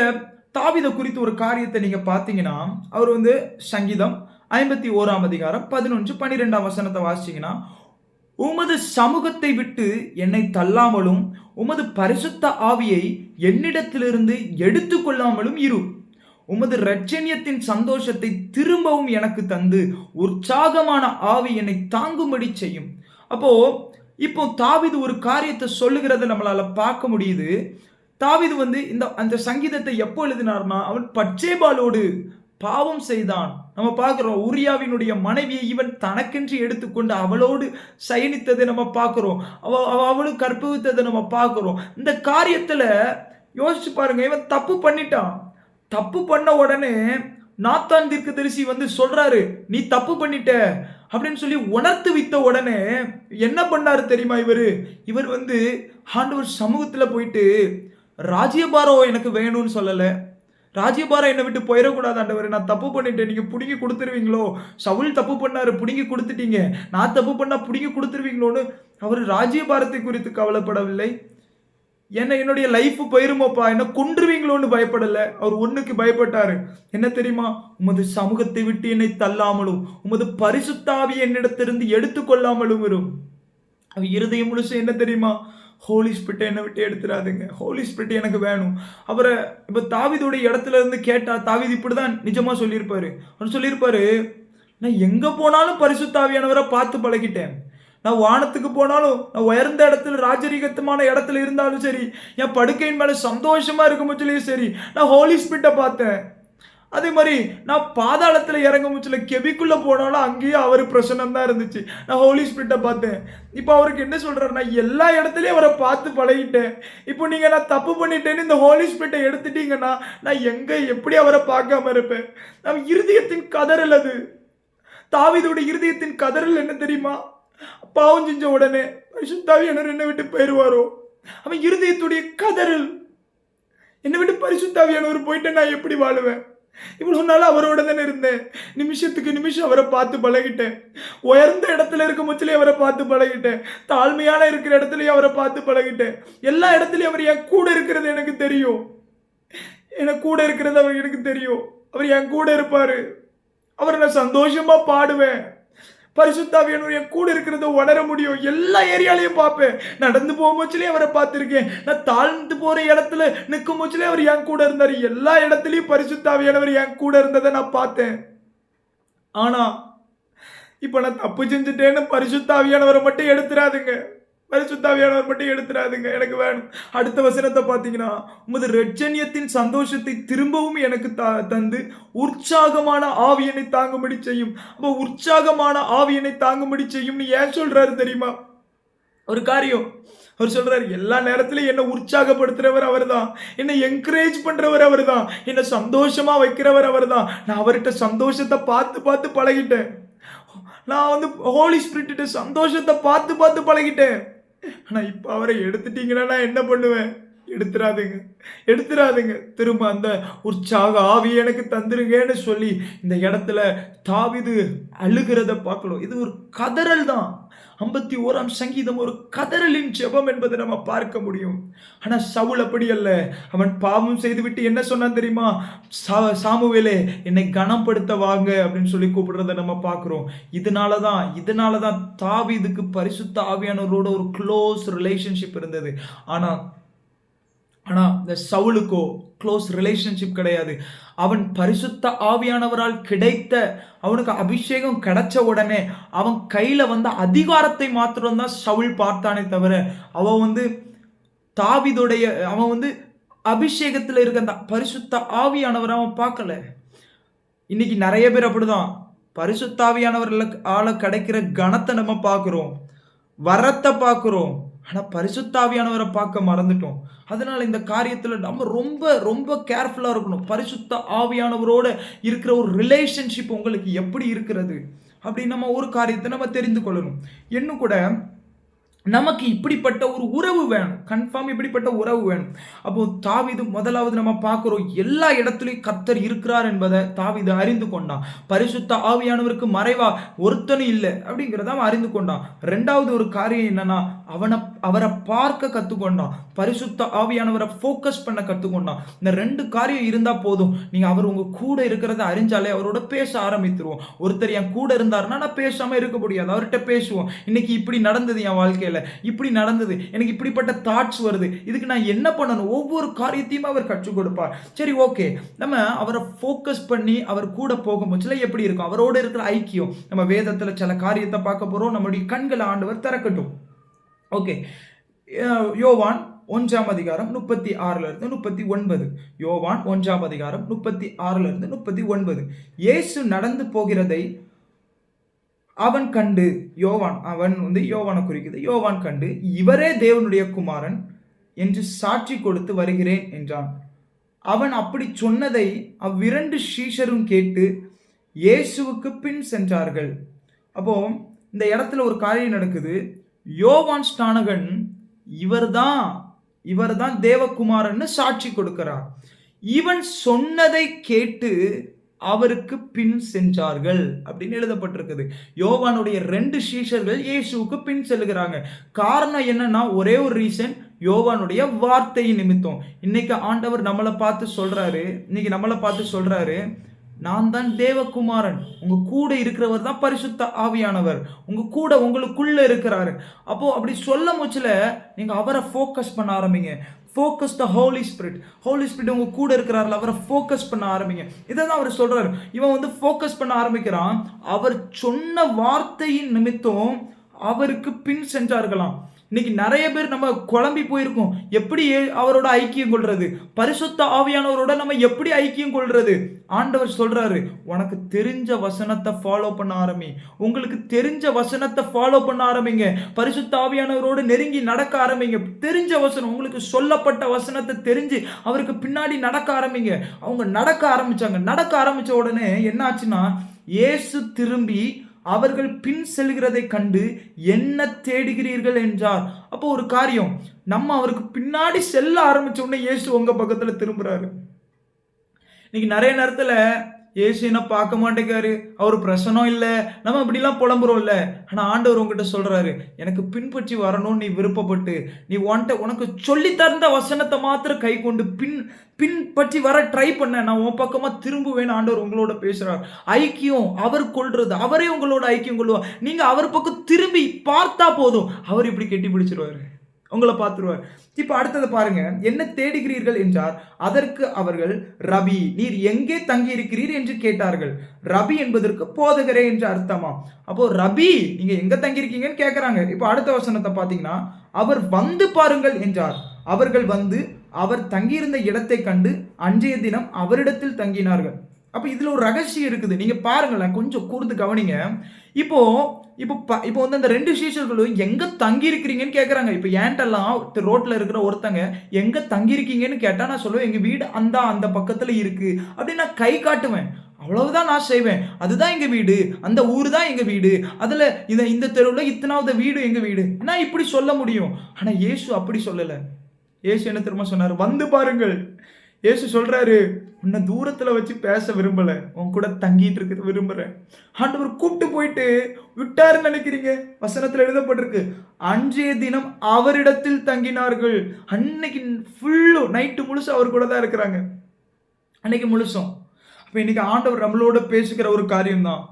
தாவீத குறித்து ஒரு காரியத்தை நீங்க பார்த்தீங்கன்னா, அவர் வந்து சங்கீதம் 51ஆம் அதிகாரம் 11, 12ஆம் வசனத்தை வாசிச்சீங்கன்னா, உமது சமூகத்தை விட்டு என்னை தள்ளாமலும், உமது பரிசுத்த ஆவியை என்னிடத்திலிருந்து எடுத்துக் கொள்ளாமலும் இரு. உமது இரட்சணியத்தின் சந்தோஷத்தை திரும்பவும் எனக்கு தந்து, உற்சாகமான ஆவி என்னை தாங்கும்படி செய்யும். அப்போ இப்போ தாவீது ஒரு காரியத்தை சொல்லுகிறத நம்மளால பார்க்க முடியுது. தாவீது வந்து அந்த சங்கீதத்தை எப்போ எழுதினார்னா, அவன் பட்சேபாளோடு பாவம் செய்தான். நம்ம பார்க்கிறோம் உரியாவினுடைய மனைவியை இவன் தனக்கென்று எடுத்துக்கொண்டு அவளோடு சயனித்ததை நம்ம பார்க்கிறோம். அவளும் கற்பவித்ததை நம்ம பார்க்கிறோம். இந்த காரியத்துல யோசிச்சு பாருங்க, இவன் தப்பு பண்ணிட்டான். தப்பு பண்ண உடனே நாத்தான் தீர்க்கதரிசி வந்து சொல்றாரு, நீ தப்பு பண்ணிட்ட அப்படின்னு சொல்லி உணர்த்து வித்த உடனே என்ன பண்ணாரு தெரியுமா? இவர் வந்து ஆண்டவர் சமூகத்துல போயிட்டு ராஜ்யபாரம் எனக்கு வேணும்னு சொல்லல. ராஜ்யபாரம் என்னை விட்டு போயிடக்கூடாது ஆண்டவரே, நான் தப்பு பண்ணிட்டேன், நீங்க புடுங்கி கொடுத்துருவீங்களோ? சவுல் தப்பு பண்ணாரு, புடுங்கி கொடுத்துட்டீங்க. நான் தப்பு பண்ணா புடுங்கி கொடுத்துருவீங்களோன்னு அவர் ராஜ்யபாரத்தை குறித்து கவலைப்படவில்லை. என்னுடைய லைஃப் போயிருமோப்பா, என்ன கொன்றுவீங்களோன்னு பயப்படல. அவர் ஒண்ணுக்கு பயப்பட்டாரு. என்ன தெரியுமா? உமது சமூகத்தை விட்டு என்னை தள்ளாமலும், உமது பரிசுத்த ஆவியை என்னிடத்திலிருந்து எடுத்துக்கொள்ளாமலும் வரும். அவன் இருதயம் முழுசு என்ன தெரியுமா? ஹோலி ஸ்பிரிட்டை என்னை விட்டு எடுத்துடாதுங்க. ஹோலி ஸ்பிரிட் எனக்கு வேணும். அவரை இப்போ தாவீதுடைய இடத்துல இருந்து கேட்டா, தாவீது இப்படிதான் நிஜமா சொல்லியிருப்பாரு. அவர் சொல்லியிருப்பாரு, நான் எங்க போனாலும் பரிசுத்த ஆவியானவரை பார்த்து பழகிட்டேன். நான் வானத்துக்கு போனாலும், நான் உயர்ந்த இடத்துல ராஜரீகத்தமான இடத்துல இருந்தாலும் சரி, என் படுக்கையின் மேல சந்தோஷமா இருக்கும் முச்சிலையும் சரி, நான் ஹோலி ஸ்பிரிட்டை பார்த்தேன். அதே மாதிரி நான் பாதாளத்துல இறங்க முச்சில கெபிக்குள்ள போனாலும் அங்கேயும் அவர் பிரசன்னம் தான் இருந்துச்சு. நான் ஹோலி ஸ்பிரிட்டை பார்த்தேன். இப்போ அவருக்கு என்ன சொல்றாரு? நான் எல்லா இடத்துலயும் அவரை பார்த்து பழகிட்டேன். இப்போ நீங்க நான் தப்பு பண்ணிட்டேன்னு இந்த ஹோலி ஸ்பிரிட்டை எடுத்துட்டீங்கன்னா நான் எங்க எப்படி அவரை பார்க்காம இருப்பேன்? நம்ம இருதயத்தின் கதறல் அது. தாவீதுடைய இருதயத்தின் கதறல் என்ன தெரியுமா? பாவம் செஞ்ச உடனே பரிசுத்த ஆவியானவர் என்னை விட்டு போயிருவாரோ? அவன் இருதயத்துடைய கதறல். என்னை விட்டு பரிசுத்த ஆவியானவர் போயிட்டு நான் எப்படி வாழுவேன்? இவ்வளவு நாள் அவரோட தானே இருந்தேன். நிமிஷத்துக்கு நிமிஷம் அவரை பார்த்து பழகிட்டேன். உயர்ந்த இடத்துல இருக்கும் முச்சிலே அவரை பார்த்து பழகிட்டேன். தாழ்மையான இருக்கிற இடத்துலயும் அவரை பார்த்து பழகிட்டேன். எல்லா இடத்துலயும் அவர் என் கூட இருக்கிறது எனக்கு தெரியும். எனக்கு கூட இருக்கிறது அவர் எனக்கு தெரியும். அவர் என் கூட இருப்பாரு. அவரை நான் சந்தோஷமா பாடுவேன். பரிசுத்த ஆவியானவர் என் கூட இருக்கிறத உணர முடியும். எல்லா ஏரியாலையும் பார்ப்பேன். நடந்து போகும்போதுலயே அவரை பார்த்திருக்கேன். நான் தாழ்ந்து போற இடத்துல நிற்கும் போதுலயே அவர் என் கூட இருந்தாரு. எல்லா இடத்துலயும் பரிசுத்த ஆவியானவர் என் கூட இருந்ததை நான் பார்த்தேன். ஆனா இப்ப நான் தப்பு செஞ்சுட்டேன்னு பரிசுத்த ஆவியானவரை மட்டும் எடுத்துறாதுங்க. பரிசுத்த ஆவியானவர் மட்டும் எடுத்துறாதுங்க. எனக்கு வேணும். அடுத்த வசனத்தை பார்த்தீங்கன்னா, உமது இரட்சணியத்தின் சந்தோஷத்தை திரும்பவும் எனக்கு தந்து உற்சாகமான ஆவியனை தாங்கும்படி செய்யும். அப்போ உற்சாகமான ஆவியனை தாங்கும்படி செய்யும்னு ஏன் சொல்றாரு தெரியுமா? ஒரு காரியம் அவர் சொல்றாரு, எல்லா நேரத்திலும் என்ன உற்சாகப்படுத்துறவர் அவர் தான், என்னை என்கரேஜ் பண்றவர் அவர் தான், என்னை சந்தோஷமா வைக்கிறவர் அவர் தான். நான் அவர்கிட்ட சந்தோஷத்தை பார்த்து பார்த்து பழகிட்டேன். நான் வந்து ஹோலி ஸ்பிரிட்ட சந்தோஷத்தை பார்த்து பார்த்து பழகிட்டேன். ஆனா இப்ப அவரை எடுத்துட்டீங்கன்னா நான் என்ன பண்ணுவேன்? எடுத்துறாதுங்க, எடுத்துறாதுங்க. திரும்ப அந்த உற்சாக ஆவியை எனக்கு தந்துருங்கன்னு சொல்லி இந்த இடத்துல தாவீது அழுகிறத பார்க்கலாம். இது ஒரு கதறல் தான். 51ஆம் சங்கீதம் ஒரு கதறலின் ஜெபம் என்பதை நம்ம பார்க்க முடியும். ஆனா சவுல் அப்படி அல்ல. அவன் பாவம் செய்துவிட்டு என்ன சொன்னான் தெரியுமா? சாமுவேலே என்னை கனப்படுத்த வாங்க அப்படின்னு சொல்லி கூப்பிடுறத நம்ம பார்க்கிறோம். இதனாலதான் தாவீதுக்கு பரிசுத்த ஆவியானவரோட ஒரு க்ளோஸ் ரிலேஷன்ஷிப் இருந்தது. ஆனா இந்த சவுலுக்கோ க்ளோஸ் ரிலேஷன்ஷிப் கிடையாது. அவன் பரிசுத்த ஆவியானவரால் கிடைத்த அவனுக்கு அபிஷேகம் கிடைச்ச உடனே அவன் கையில வந்த அதிகாரத்தை மாத்திரம் தான் சவுல் பார்த்தானே தவிர அவன் வந்து தாவீதுடைய அவன் வந்து அபிஷேகத்தில் இருக்க அந்த பரிசுத்த ஆவியானவரை அவன் பார்க்கல. இன்னைக்கு நிறைய பேர் அப்படிதான். பரிசுத்த ஆவியானவர்களால கிடைக்கிற கனத்தை நம்ம பார்க்கிறோம், வரத்தை பார்க்கிறோம். ஆனால் பரிசுத்த ஆவியானவரை பார்க்க மறந்துட்டோம். அதனால இந்த காரியத்தில் நம்ம ரொம்ப ரொம்ப கேர்ஃபுல்லாக இருக்கணும். பரிசுத்த ஆவியானவரோட இருக்கிற ஒரு ரிலேஷன்ஷிப் உங்களுக்கு எப்படி இருக்கிறது அப்படின்னு நம்ம ஒரு காரியத்தை நம்ம தெரிந்து கொள்ளணும். இன்னும் கூட நமக்கு இப்படிப்பட்ட ஒரு உறவு வேணும். கன்ஃபார்ம் இப்படிப்பட்ட உறவு வேணும். அப்போ தாவீது முதலாவது நம்ம பார்க்கிறோம், எல்லா இடத்துலையும் கர்த்தர் இருக்கிறார் என்பதை தாவீது அறிந்து கொண்டான். பரிசுத்த ஆவியானவருக்கு மறைவா ஒருத்தனும் இல்லை அப்படிங்கிறத அவன் அறிந்து கொண்டான். ரெண்டாவது ஒரு காரியம் என்னன்னா, அவரை பார்க்க கத்துக்கொண்டான். பரிசுத்த ஆவியானவரை ஃபோக்கஸ் பண்ண கத்துக்கொண்டான். இந்த 2 காரியம் இருந்தா போதும். நீங்க அவர் உங்க கூட இருக்கிறத அறிஞ்சாலே அவரோட பேச ஆரம்பித்துருவோம். ஒருத்தர் என் கூட இருந்தாருன்னா நான் பேசாம இருக்க முடியாது. அவர்ட்ட பேசுவோம். இன்னைக்கு இப்படி நடந்தது என் வாழ்க்கையில. இப்படி நடந்தது. எனக்கு இப்படிப்பட்ட தாட்ஸ் வருது. இதுக்கு நான் என்ன பண்ணணும்? ஒவ்வொரு காரியத்தையும் அவர் கற்றுக் கொடுப்பார். சரி, ஓகே. நம்ம அவரை ஃபோக்கஸ் பண்ணி அவர் கூட போகும்போதுல எப்படி இருக்கும்? அவரோட இருக்கிற ஐக்கியம். நம்ம வேதத்துல சில காரியத்தை பார்க்க போறோம். நம்முடைய கண்களை ஆண்டவர் திறக்கட்டும். ஓகே. யோவான் 1ஆம் அதிகாரம் 36லிருந்து 39. யோவான் 1ஆம் அதிகாரம் 36லிருந்து 39. இயேசு நடந்து போகிறதை அவன் கண்டு, யோவானை குறிக்குது. யோவான் கண்டு, இவரே தேவனுடைய குமாரன் என்று சாட்சி கொடுத்து வருகிறேன் என்றான். அவன் அப்படி சொன்னதை அவ்விரண்டு சீஷரும் கேட்டு இயேசுவுக்கு பின் சென்றார்கள். அப்போ இந்த இடத்துல ஒரு காரியம் நடக்குது. யோவான் ஸ்நானகன் இவர்தான் தேவகுமாரன்னு சாட்சி கொடுக்கிறார். இவன் சொன்னதை கேட்டு அவருக்கு பின் சென்றார்கள் அப்படின்னு எழுதப்பட்டிருக்குது. யோவானுடைய 2 சீஷர்கள் இயேசுவுக்கு பின் செல்லுகிறாங்க. காரணம் என்னன்னா, ஒரே ஒரு ரீசன், யோவானுடைய வார்த்தையின் நிமித்தம். இன்னைக்கு ஆண்டவர் நம்மளை பார்த்து சொல்றாரு, நான் தான் தேவகுமாரன். உங்க கூட இருக்கிறவர் தான் பரிசுத்த ஆவியானவர். உங்களுக்குள்ள இருக்கிறாரு. அப்போ அப்படி சொல்ல முச்சுல நீங்க அவரை ஃபோக்கஸ் பண்ண ஆரம்பிங்க. ஃபோக்கஸ் த ஹோலி ஸ்பிரிட் உங்க கூட இருக்கிறார்ல, அவரை ஃபோக்கஸ் பண்ண ஆரம்பிங்க. இதை தான் அவர் சொல்றாரு. இவன் ஃபோக்கஸ் பண்ண ஆரம்பிக்கிறான். அவர் சொன்ன வார்த்தையின் நிமித்தம் அவருக்கு பின் சென்றார்களாம். இன்னைக்கு நிறைய பேர் நம்ம குழம்பி போயிருக்கோம். எப்படி அவரோட ஐக்கியம் கொள்றது? பரிசுத்த ஆவியானவரோட நம்ம எப்படி ஐக்கியம் கொள்றது? ஆண்டவர் சொல்றாரு, உனக்கு தெரிஞ்ச வசனத்தை ஃபாலோ பண்ண ஆரம்பி. உங்களுக்கு தெரிஞ்ச வசனத்தை ஃபாலோ பண்ண ஆரம்பிங்க. பரிசுத்த ஆவியானவரோடு நெருங்கி நடக்க ஆரம்பிங்க. தெரிஞ்ச வசனம், உங்களுக்கு சொல்லப்பட்ட வசனத்தை தெரிஞ்சு அவருக்கு பின்னாடி நடக்க ஆரம்பிங்க. அவங்க நடக்க ஆரம்பிச்ச உடனே என்ன ஆச்சுன்னா, இயேசு திரும்பி அவர்கள் பின் செல்கிறதை கண்டு என்ன தேடுகிறீர்கள் என்றார். அப்போ ஒரு காரியம், நம்ம அவருக்கு பின்னாடி செல்ல ஆரம்பிச்ச உடனே இயேசு உங்க பக்கத்துல திரும்புறாரு. இன்னைக்கு நிறைய நேரத்துல இயேசு என்ன பார்க்க மாட்டேங்காரு, அவர் பிரசனம் இல்லை, நம்ம இப்படிலாம் புலம்புறோம்ல. ஆனால் ஆண்டவர் உங்ககிட்ட சொல்றாரு, எனக்கு பின்பற்றி வரணும்னு நீ விருப்பப்பட்டு, நீ உனக்கு சொல்லி தந்த வசனத்தை மாத்திரம் கை கொண்டு பின்பற்றி வர ட்ரை பண்ண, நான் உன் பக்கமா திரும்புவேன்னு ஆண்டவர் உங்களோட பேசுறார். ஐக்கியம் அவர் கொள்றது, அவரே உங்களோட ஐக்கியம் கொள்வார். நீங்க அவர் பக்கம் திரும்பி பார்த்தா போதும், அவர் இப்படி கெட்டி பிடிச்சிருவாரு, உங்களை பார்த்துருவார். இப்ப அடுத்தது பாருங்க, என்ன தேடுகிறீர்கள் என்றார். அதற்கு அவர்கள், ரபி, நீர் எங்கே தங்கி இருக்கிறீர் என்று கேட்டார்கள். ரபி என்பதற்கு போதகரே என்று அர்த்தமா. அப்போ ரபி, நீங்க எங்க தங்கி இருக்கீங்கன்னு கேட்கிறாங்க. இப்போ அடுத்த வசனத்தை பாத்தீங்கன்னா, அவர் வந்து பாருங்கள் என்றார். அவர்கள் வந்து அவர் தங்கியிருந்த இடத்தை கண்டு அன்றைய தினம் அவரிடத்தில் தங்கினார்கள். அப்ப இதுல ஒரு ரகசியம் இருக்குது. நீங்க பாருங்களேன், கொஞ்சம் கூர்ந்து கவனிங்க. இப்போ அந்த 2 சீஷர்களும் எங்க தங்கி இருக்கிறீங்கன்னு கேட்கறாங்க. இப்போ ஏன்ட்டெல்லாம் ரோட்ல இருக்கிற ஒருத்தங்க எங்க தங்கி இருக்கீங்கன்னு கேட்டா நான் சொல்லுவேன், எங்க வீடு அந்த பக்கத்துல இருக்கு அப்படின்னு நான் கை காட்டுவேன். அவ்வளவுதான் நான் செய்வேன். அதுதான் எங்க வீடு, அந்த ஊர் தான் எங்க வீடு, அதுல இந்த தெருவில் இத்தனாவது வீடு எங்க வீடு, நான் இப்படி சொல்ல முடியும். ஆனா இயேசு அப்படி சொல்லல. இயேசு என்ன திரும்ப சொன்னாரு, வந்து பாருங்கள். இயேசு சொல்றாரு, உன்னை தூரத்துல வச்சு பேச விரும்பல, உன் கூட தங்கிட்டு இருக்க விரும்புறேன். ஆண்டவர் கூப்பிட்டு போயிட்டு விட்டாருன்னு நினைக்கிறீங்க? வசனத்துல எழுதப்பட்டிருக்கு, அன்றைய தினம் அவரிடத்தில் தங்கினார்கள். அன்னைக்கு நைட்டு முழுசும் அவர் கூட தான் இருக்கிறாங்க, அன்னைக்கு முழுசும். அப்ப இன்னைக்கு ஆண்டவர் நம்மளோட பேசுகிற ஒரு காரியம் தான்.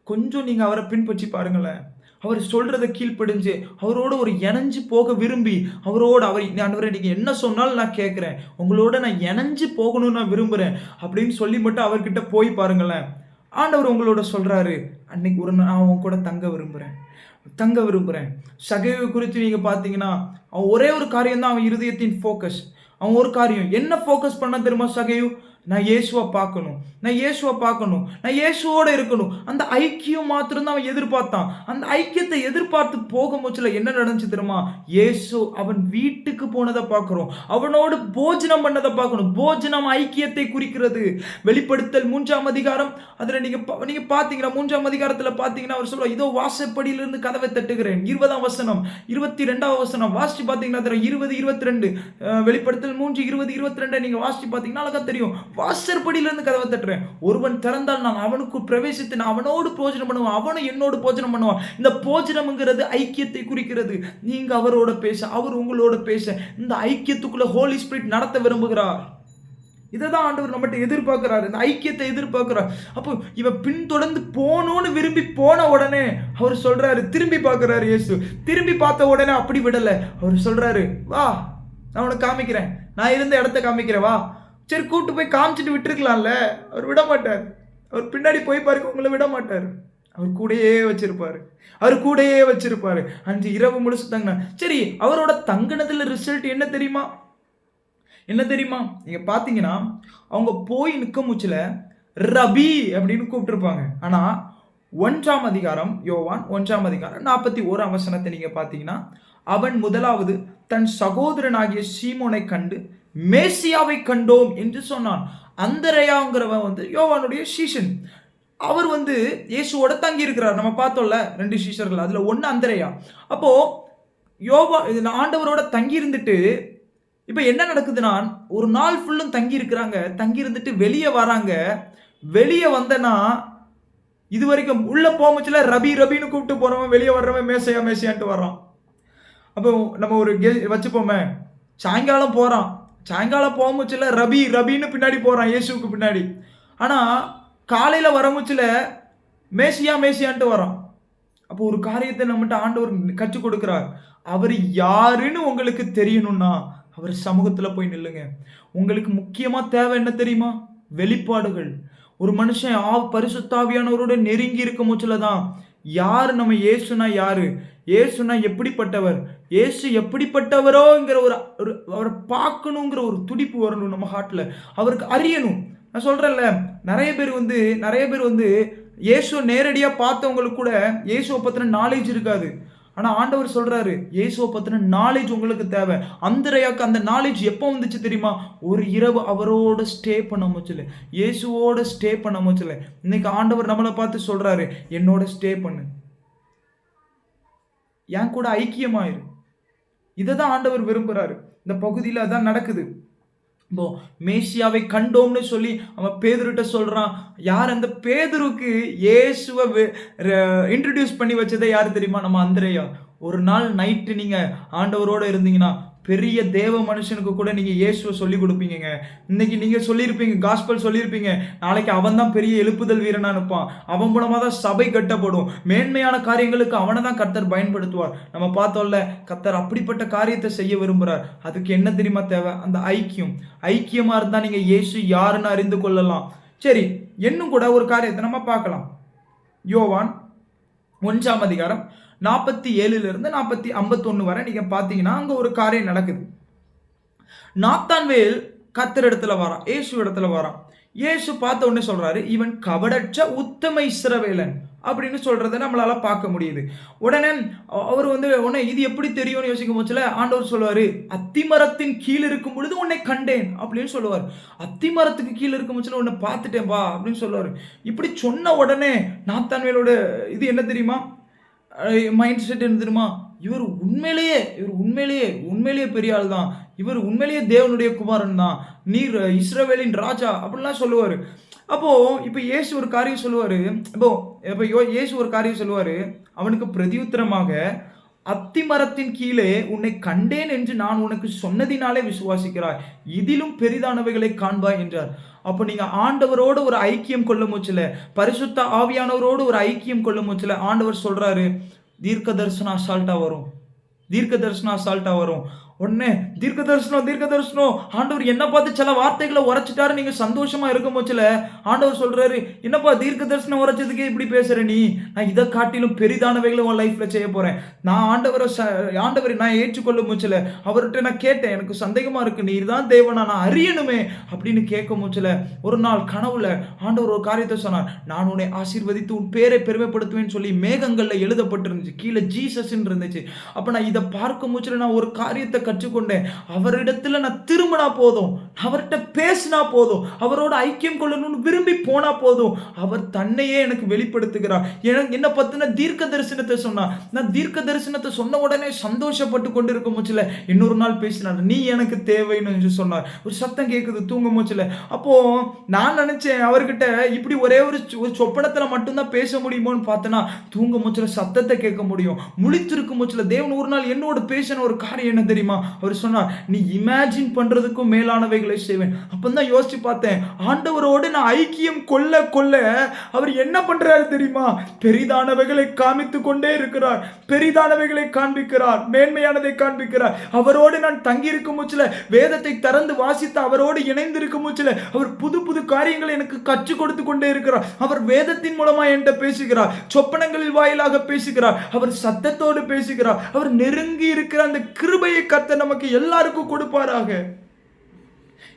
கொஞ்சம் நீங்க அவரை பின்பற்றி பாருங்களேன். அவர் சொல்றதை கீழ்ப்படிஞ்சு அவரோட ஒரு இணைஞ்சு போக விரும்பி ஆண்டவரே நீங்க என்ன சொன்னாலும் நான் கேட்கிறேன், உங்களோட நான் இணைஞ்சு போகணும்னு நான் விரும்புறேன் அப்படின்னு சொல்லி மட்டும் அவர்கிட்ட போய் பாருங்களேன். ஆண்டவர் உங்களோட சொல்றாரு, அன்னைக்கு நான் உன் கூட தங்க விரும்புறேன். சகைவு குறித்து நீங்க பாத்தீங்கன்னா, அவன் ஒரே ஒரு காரியம் தான் அவன் இருதயத்தின் ஃபோக்கஸ். அவன் ஒரு காரியம் என்ன ஃபோக்கஸ் பண்ண தெரியுமா? சகைவு, நான் இயேசுவை பார்க்கணும், நான் இயேசுவோட இருக்கணும். அந்த ஐக்கியம் மாத்திரம் தான் அவன் எதிர்பார்த்தான். அந்த ஐக்கியத்தை எதிர்பார்த்து போகும்போதுல என்ன நடந்துச்சு தெரியுமா? இயேசு அவன் வீட்டுக்கு போனதை பார்க்கிறோம், அவனோடு போஜனம் பண்ணதை பார்க்கணும். போஜனம் ஐக்கியத்தை குறிக்கிறது. வெளிப்படுத்தல் 3ஆம் அதிகாரம், அதுல நீங்க பாத்தீங்கன்னா 3ஆம் அதிகாரத்துல பாத்தீங்கன்னா அவர் சொல்ற, இதோ வாசப்படியிலிருந்து கதவை தட்டுகிறேன். 20ஆம் வசனம், 22ஆம் வசனம் வாசிச்சு பாத்தீங்கன்னா 20, 22, வெளிப்படுத்தல் 3, 20, 22 நீங்க வாசிச்சு பாத்தீங்கன்னா அழகா தெரியும். வாசற்படியில இருந்து கதவை தட்டுறேன். ஒருவன் திறந்தால் நான் அவனுக்கு பிரவேசித்து நான் அவனோடு போஜனம் பண்ணுவேன். அவனும் என்னோடு போஜனம் பண்ணுவான். இந்த போஜனம்ங்கிறது ஐக்கியத்தை குறிக்கிறது. நீங்க அவரோட பேச, அவர் உங்களோட பேச, இந்த ஐக்கியத்துக்குள்ள ஹோலி ஸ்பிரிட் நடத்த விரும்புகிறார். இதைதான் ஆண்டவர் நம்மகிட்ட எதிர்பார்க்கிறாரு. இந்த ஐக்கியத்தை எதிர்பார்க்கிறார். அப்போ இவன் பின்தொடர்ந்து போகணும்னு விரும்பி போன உடனே அவர் சொல்றாரு, திரும்பி பார்க்கிறாரு இயேசு. திரும்பி பார்த்த உடனே அப்படி விடல. அவர் சொல்றாரு, வா நான் உனக்கு காமிக்கிறேன், நான் இருந்த இடத்த காமிக்கிறேன், வா. சரி கூட்டு போய் காமிச்சிட்டு விட்டுருக்கலாம்ல. அவர் விட மாட்டார். அவர் பின்னாடி போய் பாருங்க, உங்களை விட மாட்டார். அவர் கூடயே வச்சிருப்பாரு. அவர் கூடயே வச்சிருப்பாரு. அன்று இரவு முழுசு தங்கினா. சரி, அவரோட தங்கினதுல ரிசல்ட் என்ன தெரியுமா? என்ன தெரியுமா? நீங்க பாத்தீங்கன்னா அவங்க போய் நிக்க முச்சுல ரபி அப்படின்னு கூப்பிட்டுருப்பாங்க. ஆனா 1ஆம் அதிகாரம், யோவான் 1ஆம் அதிகாரம் 41ஆம் வசனத்தை நீங்க பாத்தீங்கன்னா, அவன் முதலாவது தன் சகோதரனாகிய சீமோனை கண்டு மேசியாவை கண்டோம் என்று சொன்னான். அந்திரேயாங்கிறவன் யோவானுடைய சீஷன். அவர் இயேசுவோட தங்கி இருக்கிறார். நம்ம பார்த்தோம்ல 2 சீஷர்கள், அதுல 1 அந்திரேயா. அப்போ யோவா ஆண்டவரோட தங்கி இருந்துட்டு இப்ப என்ன நடக்குதுன்னா, ஒரு நாள் ஃபுல்லும் தங்கி இருக்கிறாங்க. தங்கி இருந்துட்டு வெளியே வராங்க. வெளியே வந்தனா இது வரைக்கும் உள்ள போமுச்சுல ரபி ரபின்னு கூப்பிட்டு போறவன் வெளியே வர்றவன் மேசையா மேசையான்ட்டு வர்றான். அப்போ நம்ம ஒரு வச்சுப்போமே, சாயங்காலம் போறான். சாயங்காலம் போமுச்சுல ரபி ரபின்னு பின்னாடி போறான் இயேசுக்கு பின்னாடி. ஆனா காலையில வரமுச்சுல மேசியா மேசியான்ட்டு வரான். அப்போ ஒரு காரியத்தை நம்மகிட்ட ஆண்டவர் கற்றுக் கொடுக்கிறார். அவர் யாருன்னு உங்களுக்கு தெரியணும்னா அவர் சமூகத்துல போய் நில்லுங்க. உங்களுக்கு முக்கியமா தேவை என்ன தெரியுமா? வெளிப்பாடுகள். ஒரு மனுஷன் பரிசுத்தாவியானவரோட நெருங்கி இருக்க முச்சுலதான் யாரு நம்ம இயேசுனா யாரு, இயேசுனா எப்படிப்பட்டவர், இயேசு எப்படிப்பட்டவரோங்கிற அவரை பார்க்கணுங்கிற ஒரு துடிப்பு வரணும் நம்ம ஹார்ட்ல. அவருக்கு அறியணும். நான் சொல்றேன்ல, நிறைய பேர் இயேசுவை நேரடியா பார்த்தவங்களுக்கு கூட இயேசுவை பத்தின நாலேஜ் இருக்காது. ஆனா ஆண்டவர் சொல்றாரு, இயேசுவை பத்தின நாலேஜ் உங்களுக்கு தேவை. அந்திரேயாக்கு அந்த நாலேஜ் எப்போ வந்துச்சு தெரியுமா? ஒரு இரவு அவரோட ஸ்டே பண்ண முச்சுல, இயேசுவோட ஸ்டே பண்ண முச்சுல. இன்னைக்கு ஆண்டவர் நம்மளை பார்த்து சொல்றாரு, என்னோட ஸ்டே பண்ணு, என் கூட ஐக்கியமாயிரு. இதை தான் ஆண்டவர் விரும்புறாரு. இந்த பகுதியில் அதான் நடக்குது. இப்போ மேசியாவை கண்டோம்னு சொல்லி அவன் பேதுருட்ட சொல்றான். யார்? அந்த பேதுருக்கு இயேசுவை இன்ட்ரடியூஸ் பண்ணி வச்சதே யாரு தெரியுமா? நம்ம அந்திரேயா. ஒரு நாள் நைட்டு நீங்க ஆண்டவரோட இருந்தீங்கன்னா பெரிய தேவ மனுஷனுக்கு கூட நீங்க இயேசுவை சொல்லி கொடுப்பீங்க. இன்னைக்கு நீங்க சொல்லியிருப்பீங்க, காஸ்பல் சொல்லியிருப்பீங்க. நாளைக்கு அவன் தான் பெரிய எழுப்புதல் வீரனா இருப்பான். அவன் மூலமா தான் சபை கட்டப்படும். மேன்மையான காரியங்களுக்கு அவனை தான் கர்த்தர் பயன்படுத்துவார். நம்ம பார்த்தோம்ல, கர்த்தர் அப்படிப்பட்ட காரியத்தை செய்ய விரும்புறார். அதுக்கு என்ன தெரியுமா தேவை? அந்த ஐக்கியம். ஐக்கியமா இருந்தா நீங்க இயேசு யாருன்னு அறிந்து கொள்ளலாம். சரி, இன்னும் கூட ஒரு காரியத்தை நம்ம பார்க்கலாம். யோவான் 1ஆம் அதிகாரம் 47 51 வரை நீங்க பாத்தீங்கன்னா அங்க ஒரு காரியம் நடக்குது. நாத்தான்வேல் கர்த்தர் இடத்துல வரான், இயேசு இடத்துல வரான். இயேசு பார்த்த உடனே சொல்றாரு, இவன் கபடற்ற உத்தம இஸ்ரவேலன் அப்படின்னு சொல்றதை நம்மளால பார்க்க முடியுது. உடனே அவர் உடனே இது எப்படி தெரியும்னு யோசிக்கும் போச்சுல, ஆண்டவர் சொல்லுவாரு, அத்திமரத்தின் கீழ் இருக்கும் பொழுது உன்னை கண்டேன் அப்படின்னு சொல்லுவார். அத்திமரத்துக்கு கீழே இருக்கும் போச்சுல உன்னை பார்த்துட்டேன் பா அப்படின்னு சொல்லுவாரு. இப்படி சொன்ன உடனே நாத்தான்வேலோட இது என்ன தெரியுமா மைண்ட் செட் என்ன தெரியுமா? இவர் உண்மையிலேயே பெரிய ஆள் தான், இவர் உண்மையிலேயே தேவனுடைய குமாரன் தான், நீர் இஸ்ரவேலின் ராஜா அப்படின்லாம் சொல்லுவாரு. அப்போ இப்ப இயேசு ஒரு காரியம் சொல்லுவாரு. அவனுக்கு பிரதியுத்தரமாக, அத்திமரத்தின் கீழே உன்னை கண்டேன் என்று நான் உனக்கு சொன்னதினாலே விசுவாசிக்கிறாய், இதிலும் பெரிதானவைகளை காண்பாய் என்றார். அப்போ நீங்க ஆண்டவரோடு ஒரு ஐக்கியம் கொள்ள முச்சுல, பரிசுத்த ஆவியானவரோடு ஒரு ஐக்கியம் கொள்ள முச்சுல, ஆண்டவர் சொல்றாரு, தீர்க்க தரிசனம் அசால்ட்டா வரும். உடனே தீர்க்க தரிசனம் ஆண்டவர் என்ன பார்த்து சில வார்த்தைகளை உரைச்சிட்டாரு. நீங்க சந்தோஷமா இருக்கும் போச்சுல ஆண்டவர் சொல்றாரு, என்னப்பா தீர்க்க தரிசனம் உரைச்சதுக்கே இப்படி பேசுற நீ, நான் இதை காட்டிலும் பெரிதானவைகளை உன் லைஃப்ல செய்ய போறேன். நான் ஆண்டவரை நான் ஏற்றுக்கொள்ளும் போச்சுல அவர்கிட்ட நான் கேட்டேன், எனக்கு சந்தேகமா இருக்கு, நீர் தான் தேவனா, நான் அறியணுமே அப்படின்னு கேட்க முச்சுல. ஒரு நாள் கனவுல ஆண்டவர் ஒரு காரியத்தை சொன்னார், நான் உன்னை ஆசீர்வதித்து உன் பேரை பெருமைப்படுத்துவேன்னு சொல்லி மேகங்கள்ல எழுதப்பட்டிருந்துச்சு, கீழே ஜீசஸ் இருந்துச்சு. அப்ப நான் இதை பார்க்க முச்சுல நான் ஒரு காரியத்தை கற்றுக்கொண்டேன். அவரிடத்துல நான் திரும்பினா போதும், அவர்கிட்ட பேசினா போதும், அவரோட ஐக்கியம் கொள்ளணும்னு விரும்பி போனா போதும், அவர் தன்னையே எனக்கு வெளிப்படுத்துகிறார். என்ன பத்தின தீர்க்க தரிசனத்தை சொன்னார். நான் தீர்க்க தரிசனத்தை சொன்ன உடனே சந்தோஷப்பட்டு கொண்டு இருக்க மூச்சுல இன்னொரு நாள் பேசினார். நீ எனக்கு தேவைன்னு சொன்னார். ஒரு சத்தம் கேட்குது தூங்க மூச்சுல. அப்போ நான் நினைச்சேன் அவர்கிட்ட இப்படி ஒரே ஒரு சொப்பனத்துல மட்டும்தான் பேச முடியுமோன்னு பார்த்தேன்னா, தூங்க மூச்சுல சத்தத்தை கேட்க முடியும். முழித்திருக்கும் மூச்சுல தேவன் ஒரு நாள் என்னோட பேசின ஒரு காரியம் என்ன தெரியுமா? அவர் சொன்னார், நீ இமேஜின் பண்றதுக்கும் மேலானவைகளை செய்வேன். அப்பதான் யோசிச்சு பார்த்தேன், ஆண்டவரோடு நான் ஐக்கியம் கொள்ள கொள்ள அவர் என்ன பண்றாரு தெரியுமா? பெரிதானவைகளை காமித்துக் கொண்டே இருக்கிறார். பெரிதானவைகளை காண்பிக்கிறார், மேன்மையானதை காண்பிக்கிறார். அவரோடு நான் தங்கி இருக்கும் மூச்சுல வேதத்தை திறந்து வாசித்து அவரோடு இணைந்து இருக்கும் மூச்சுல அவர் புது புது காரியங்களை எனக்கு கற்றுக் கொடுத்து கொண்டே இருக்கிறார். அவர் வேதத்தின் மூலமா என்கிட்ட பேசுகிறார், சொப்பனங்களில் வாயிலாக பேசுகிறார், அவர் சத்தத்தோடு பேசுகிறார். அவர் நெருங்கி இருக்கிற அந்த கிருபையை கர்த்தர் நமக்கு எல்லாருக்கும் கொடுப்பாராக.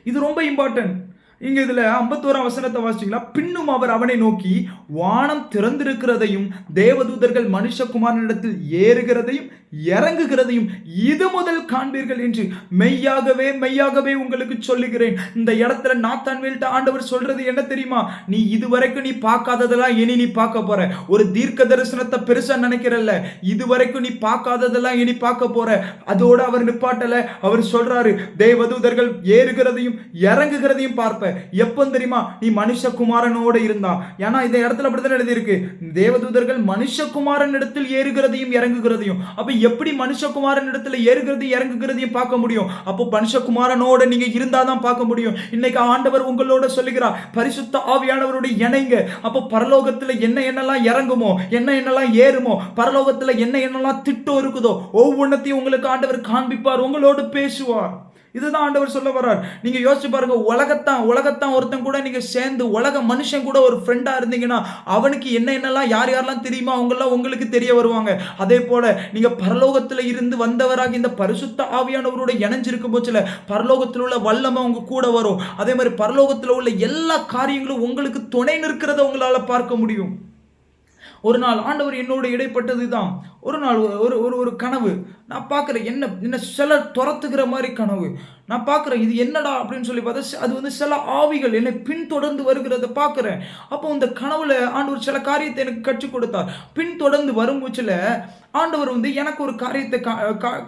இது ரொம்ப இம்பார்ட்டன்ட். இங்க இதுல 51 வசனத்தை வாசிச்சீங்களா? பின்னும் அவர் அவனை நோக்கி, வானம் திறந்திருக்கிறதையும் தேவதூதர்கள் மனுஷகுமாரனிடத்தில் ஏறுகிறதையும் இறங்குகிறதையும் இது முதல் காண்பீர்கள் என்று மெய்யாகவே மெய்யாகவே உங்களுக்கு சொல்லுகிறேன். இந்த இடத்துல நாத்தான்வேல்ட்ட ஆண்டவர் சொல்றது என்ன தெரியுமா? நீ இதுவரைக்கும் நீ பார்க்காததெல்லாம் இனி நீ பார்க்க போற. ஒரு தீர்க்க தரிசனத்தை பெருசா நினைக்கிறல்ல, இதுவரைக்கும் நீ பார்க்காததெல்லாம் இனி பார்க்க போற. அதோட அவர் நிப்பாட்டல. அவர் சொல்றாரு, தேவதூதர்கள் ஏறுகிறதையும் இறங்குகிறதையும் பார்ப்ப. எப்ப தெரியுமா? நீ மனுஷகுமாரனோட இருந்தா. ஏன்னா இந்த இடத்துல அப்படிதான் எழுதி இருக்கு, தேவதூதர்கள் மனுஷகுமாரன் இடத்தில் ஏறுகிறதையும் இறங்குகிறதையும். அப்ப எப்படி மனுஷகுமாரன் இடத்துல ஏறுகிறது இறங்குகிறதையும் பார்க்க முடியும்? அப்போ மனுஷகுமாரனோட நீங்க இருந்தாதான் பார்க்க முடியும். இன்னைக்கு ஆண்டவர் உங்களோட சொல்லுகிறார், பரிசுத்த ஆவியானவரோட இணைங்க. அப்போ பரலோகத்துல என்னெல்லாம் இறங்குமோ, என்னெல்லாம் ஏறுமோ, பரலோகத்துல என்னெல்லாம் திட்டம் இருக்குதோ ஒவ்வொன்றத்தையும் உங்களுக்கு ஆண்டவர் காண்பிப்பார், உங்களோடு பேசுவார். இதுதான் ஆண்டவர் சொல்ல வர்றார். நீங்க யோசிச்சு பாருங்க, உலகத்தான் ஒருத்தன் கூட நீங்க சேர்ந்து உலக மனுஷன் கூட ஒரு ஃப்ரெண்டா இருந்தீங்கன்னா அவனுக்கு என்னெல்லாம் யாரெல்லாம் தெரியுமா அவங்கெல்லாம் உங்களுக்கு தெரிய வருவாங்க. அதே போல நீங்க பரலோகத்துல இருந்து வந்தவராக இந்த பரிசுத்த ஆவியானவரோட இணைஞ்சிருக்கும் போச்சுல பரலோகத்தில் உள்ள வல்லமை உங்க கூட வரும். அதே மாதிரி பரலோகத்தில் உள்ள எல்லா காரியங்களும் உங்களுக்கு துணை நிற்கிறத உங்களால பார்க்க முடியும். ஒரு நாள் ஆண்டவர் என்னோட இடைப்பட்டது தான். ஒரு நாள் ஒரு கனவு நான் பார்க்குறேன். என்ன சில துரத்துக்கிற மாதிரி கனவு நான் பார்க்குறேன். இது என்னடா அப்படின்னு சொல்லி பார்த்தா அது சில ஆவிகள் என்னை பின்தொடர்ந்து வருகிறத பார்க்குறேன். அப்போ இந்த கனவுல ஆண்டவர் சில காரியத்தை எனக்கு கற்றுக் கொடுத்தார். பின்தொடர்ந்து வரும்போச்சில் ஆண்டவர் எனக்கு ஒரு காரியத்தை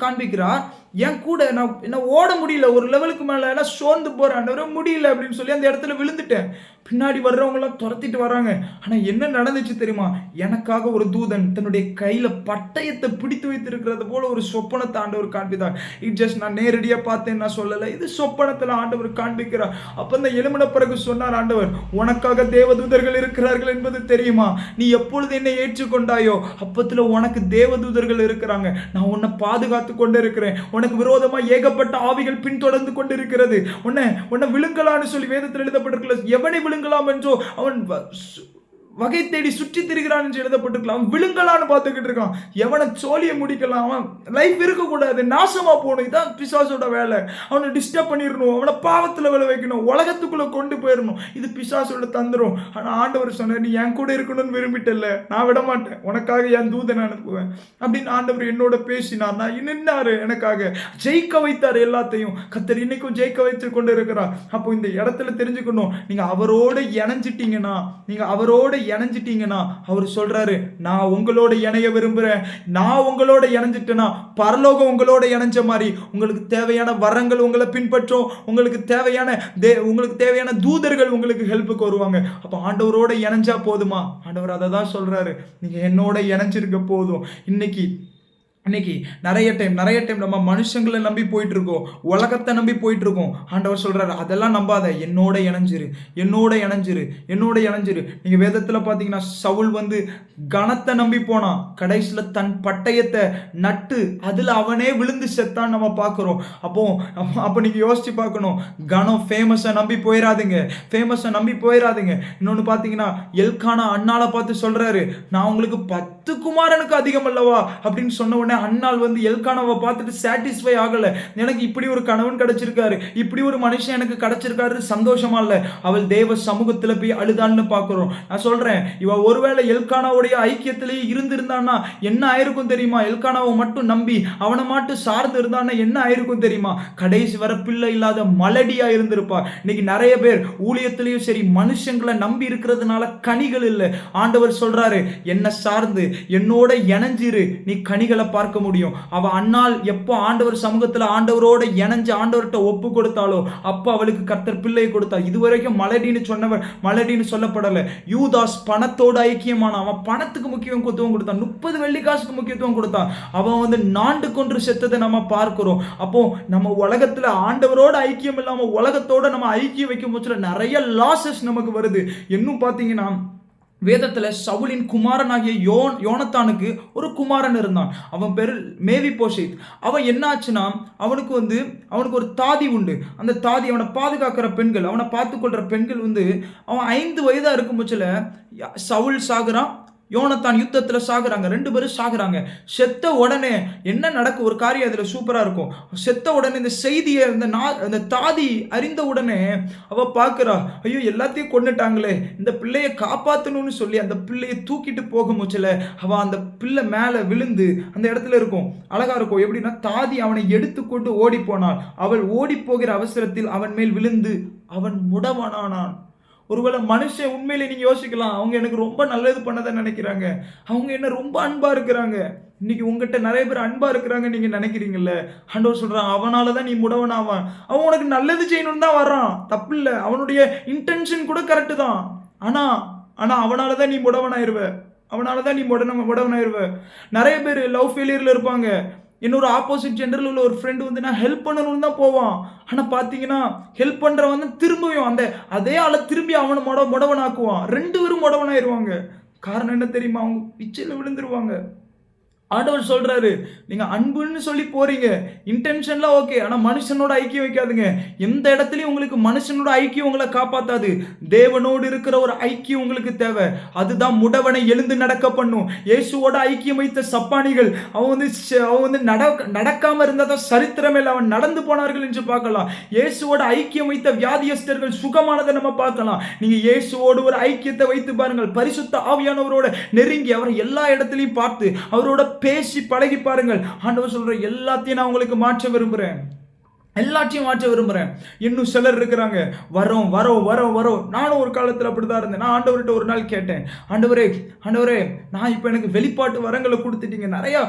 காண்பிக்கிறார். என் கூட நான் ஓட முடியல, ஒரு லெவலுக்கு மேலே சோர்ந்து போகிறேன், ஆண்டவர் முடியல அப்படின்னு சொல்லி அந்த இடத்துல விழுந்துட்டேன். பின்னாடி வர்றவங்களாம் துரத்திட்டு வராங்க. ஆனால் என்ன நடந்துச்சு தெரியுமா? எனக்காக ஒரு தூதன் தன்னுடைய கையில் பட்டயத்தை பிடித்து வைத்திருக்கிறது போல ஒரு சொப்பனத்தை ஆண்டவர் காண்பித்தார். நான் நேரடியாக பார்த்தேன், நான் சொல்லலை, இது சொப்பனத்தில் ஆண்டவர் காண்பிக்கிறார். அப்போ அந்த எழுமின பிறகு சொன்னார் ஆண்டவர், உனக்காக தேவதூதர்கள் இருக்கிறார்கள் என்பது தெரியுமா? நீ எப்பொழுது என்னை ஏற்றுக்கொண்டாயோ அப்பத்துல உனக்கு தேவதூதர்கள் இருக்கிறாங்க. நான் உன்னை பாதுகாத்து கொண்டு இருக்கிறேன். உனக்கு விரோதமா ஏகப்பட்ட ஆவிகள் பின்தொடர்ந்து கொண்டு இருக்கிறது. உன்னை விழுங்கலான்னு சொல்லி வேதத்தில் எழுதப்பட்டிருக்கல. எவனை விழுங்கலாம் என்றோ அவன் வகை தேடி சுற்றி திரிகிறான் என்று எழுதப்பட்டிருக்கலாம். அவன் விழுங்கலான்னு பார்த்துக்கிட்டு இருக்கான். எவனை சோழியை முடிக்கலாம், அவன் லைஃப் இருக்கக்கூடாது, நாசமா போகணும். இதான் பிசாசோட வேலை. அவனை டிஸ்டர்ப் பண்ணிடணும், அவனை பாவத்தில் விழ வைக்கணும், உலகத்துக்குள்ள கொண்டு போயிடணும். இது பிசாசோட தந்திரம். ஆனால் ஆண்டவர் சொன்னார், நீ என் கூட இருக்கணும்னு விரும்பிட்டல, நான் விட மாட்டேன், உனக்காக என் தூதனை அனுப்புவேன் அப்படின்னு ஆண்டவர் என்னோட பேசினார். நான் நின்னாரு, எனக்காக ஜெயிக்க வைத்தார். எல்லாத்தையும் கர்த்தர் இன்னைக்கும் ஜெயிக்க வைத்து கொண்டு இருக்கிறார். அப்போ இந்த இடத்துல தெரிஞ்சுக்கணும், நீங்க அவரோட இணைஞ்சிட்டீங்கன்னா அவர் சொல்றாரு, நான் உங்களோட இணைய விரும்புறேன். நான் உங்களோட இணைஞ்சிட்டேன்னா பரலோகம் உங்களோட இணைஞ்ச மாதிரி உங்களுக்கு தேவையான வரங்கள் உங்களை பின்பற்றும். உங்களுக்கு தேவையான தூதர்கள் உங்களுக்கு ஹெல்ப்புக்கு வருவாங்க. அப்ப ஆண்டவரோட இணைஞ்சா போதுமா? ஆண்டவர் அதை தான் சொல்றாரு, நீங்க என்னோட இணைஞ்சிருக்க போதும். இன்னைக்கு நிறைய டைம் நம்ம மனுஷங்களை நம்பி போயிட்டு இருக்கோம், உலகத்தை நம்பி போயிட்டு இருக்கோம். ஆண்டவர் சொல்றாரு, அதெல்லாம் நம்பாத, என்னோட இணைஞ்சிரு. நீங்க வேதத்துல பாத்தீங்கன்னா சவுல் கணத்தை நம்பி போனான், கடைசியில தன் பட்டயத்தை நட்டு அதுல அவனே விழுந்து செத்தான் நம்ம பார்க்கிறோம். அப்போ நீங்க யோசிச்சு பார்க்கணும், கணம் ஃபேமஸை நம்பி போயிடாதீங்க. இன்னொன்னு பாத்தீங்கன்னா எல்கானா அண்ணால பார்த்து சொல்றாரு, நான் உங்களுக்கு 10 குமாரனுக்கு அதிகம் அல்லவா அப்படின்னு சொன்ன உடனே உடனே அன்னாள் எல்கானாவை பார்த்துட்டு சாட்டிஸ்ஃபை ஆகல. எனக்கு இப்படி ஒரு கணவன் கிடைச்சிருக்காரு, இப்படி ஒரு மனுஷன் எனக்கு கிடைச்சிருக்காரு சந்தோஷமா இல்ல. அவள் தேவ சமூகத்துல போய் அழுதான்னு பார்க்கிறோம். நான் சொல்றேன், இவ ஒருவேளை எல்கானாவுடைய ஐக்கியத்திலேயே இருந்திருந்தான்னா என்ன ஆயிருக்கும் தெரியுமா? எல்கானாவை மட்டும் நம்பி அவனை மட்டும் சார்ந்து இருந்தான்னா என்ன ஆயிருக்கும் தெரியுமா? கடைசி வர பிள்ளை இல்லாத மலடியா இருந்திருப்பா. இன்னைக்கு நிறைய பேர் ஊழியத்திலையும் சரி மனுஷங்களை நம்பி இருக்கிறதுனால கனிகள் இல்லை. ஆண்டவர் சொல்றாரு, என்ன சார்ந்து என்னோட இணைஞ்சிரு, நீ கனிகளை பார்க்க முடியும். அவ அன்னாள் எப்போ ஆண்டவர் சமூகத்துல ஆண்டவரோட இணைஞ்சு ஆண்டவர்கிட்ட ஒப்பு கொடுத்தாலோ அப்ப அவளுக்கு கர்த்தர் பிள்ளையை கொடுத்தார். இதுவரைக்கும் மலடின்னு சொன்னவர் மலடின்னு சொல்லப்படல. யூதாஸ் பணத்தோட ஐக்கியமான, அவன் பணத்துக்கு முக்கியத்துவம் கொடுத்தான், 30 வெள்ளி காசுக்கு முக்கியத்துவம் கொடுத்தான். அவன் நாண்டு கொன்று செத்ததை நம்ம பார்க்கிறோம். அப்போ நம்ம உலகத்துல ஆண்டவரோட ஐக்கியம் இல்லாம உலகத்தோட நம்ம ஐக்கியம் வைக்கும் போது நிறைய லாசஸ் நமக்கு வருது. இன்னும் பாத்தீங்கன்னா வேதத்துல சவுலின் குமாரனாகிய யோனத்தானுக்கு ஒரு குமாரன் இருந்தான். அவன் பேரு மேவிபோஷேத். அவன் என்ன ஆச்சுன்னா, அவனுக்கு ஒரு தாதி உண்டு. அந்த தாதி அவனை பாதுகாக்கிற பெண்கள், அவனை பார்த்துக்கொள்ற பெண்கள் அவன் 5 வயதா இருக்கும் பட்சத்துல சவுல் சாகுறான், யோனத்தான் யுத்தத்துல சாகுறாங்க, 2 பேரும் சாகுறாங்க. செத்த உடனே என்ன நடக்கும், ஒரு காரியம் அதுல சூப்பரா இருக்கும். செத்த உடனே இந்த செய்தியை அந்த தாதி அறிந்த உடனே அவ பாக்குறா, ஐயோ எல்லாத்தையும் கொண்டுட்டாங்களே, இந்த பிள்ளைய காப்பாத்தணும்னு சொல்லி அந்த பிள்ளையை தூக்கிட்டு போக முச்சல. அவ அந்த பிள்ளை மேல விழுந்து அந்த இடத்துல இருக்கும், அழகா இருக்கும். எப்படின்னா, தாதி அவனை எடுத்துக்கொண்டு ஓடி போனாள். அவள் ஓடி போகிற அவசரத்தில் அவன் மேல் விழுந்து அவன் முடவனானான். ஒருவேளை மனுஷன் உண்மையிலே நீங்க யோசிக்கலாம், அவங்க எனக்கு ரொம்ப நல்லது பண்ணதை நினைக்கிறாங்க, அவங்க என்ன ரொம்ப அன்பா இருக்கிறாங்க. இன்னைக்கு உங்ககிட்ட நிறைய பேர் அன்பா இருக்கிறாங்க நீங்க நினைக்கிறீங்கல்ல. ஆண்டவர் சொல்றான், அவனாலதான் நீ முடவனாவான். அவன் உனக்கு நல்லது செய்யணும்னு தான் வர்றான், தப்பு இல்லை, அவனுடைய இன்டென்ஷன் கூட கரெக்டு தான். ஆனா அவனாலதான் நீ முடவனாயிருவ, அவனாலதான் நீ முடவனாயிருவ. நிறைய பேர் லவ் ஃபெயிலியர்ல இருப்பாங்க. என்னோட ஆப்போசிட் ஜெண்டரில் உள்ள ஒரு ஃப்ரெண்டு நான் ஹெல்ப் பண்ணணும்னு தான் போவான். ஆனால் பார்த்தீங்கன்னா ஹெல்ப் பண்ணுறவன் திரும்பியும் அதே ஆளை திரும்பி அவனை முடவனாக்குவான். 2 பேரும் முடவனாயிருவாங்க. காரணம் என்ன தெரியுமா? அவங்க பிச்சையில் விழுந்துருவாங்க. ஆண்டவர் சொல்றாரு, நீங்க அன்புன்னு சொல்லி போறீங்க, இன்டென்ஷன்லாம் ஓகே, ஆனா மனுஷனோட ஐக்கியம் வைக்காதுங்க. எந்த இடத்துலயும் உங்களுக்கு மனுஷனோட ஐக்கியம் உங்களை காப்பாத்தாது. தேவனோடு இருக்கிற ஒரு ஐக்கியம் உங்களுக்கு தேவை. அதுதான் முடவனை எழுந்து நடக்க பண்ணும். இயேசுவோட ஐக்கியம் வைத்த சப்பானிகள் அவன் நடக்காம இருந்ததான் சரித்திரமே இல்லை, அவன் நடந்து போனார்கள் என்று பார்க்கலாம். இயேசுவோட ஐக்கியம் வைத்த வியாதியஸ்தர்கள் சுகமானதை நம்ம பார்க்கலாம். நீங்க இயேசுவோடு ஒரு ஐக்கியத்தை வைத்து பாருங்கள், பரிசுத்த ஆவியானவரோட நெருங்கி அவரை எல்லா இடத்துலையும் பார்த்து அவரோட பேசி பழகி பாருங்கள். ஆண்டவர் சொல்ற எல்லாத்தையும் நான் உங்களுக்கு மாற்ற விரும்புறேன், எல்லாத்தையும் மாற்ற விரும்புறேன். இன்னும் சிலர் இருக்கிறாங்க, வரோம் வரோம் வரோம் வரோம். நானும் ஒரு காலத்தில் அப்படிதான் இருந்தேன். நான் ஆண்டவர்கிட்ட ஒரு நாள் கேட்டேன், ஆண்டவரே நான் இப்போ எனக்கு வெளிப்பாட்டு வரங்களை கொடுத்துட்டீங்க, நிறைய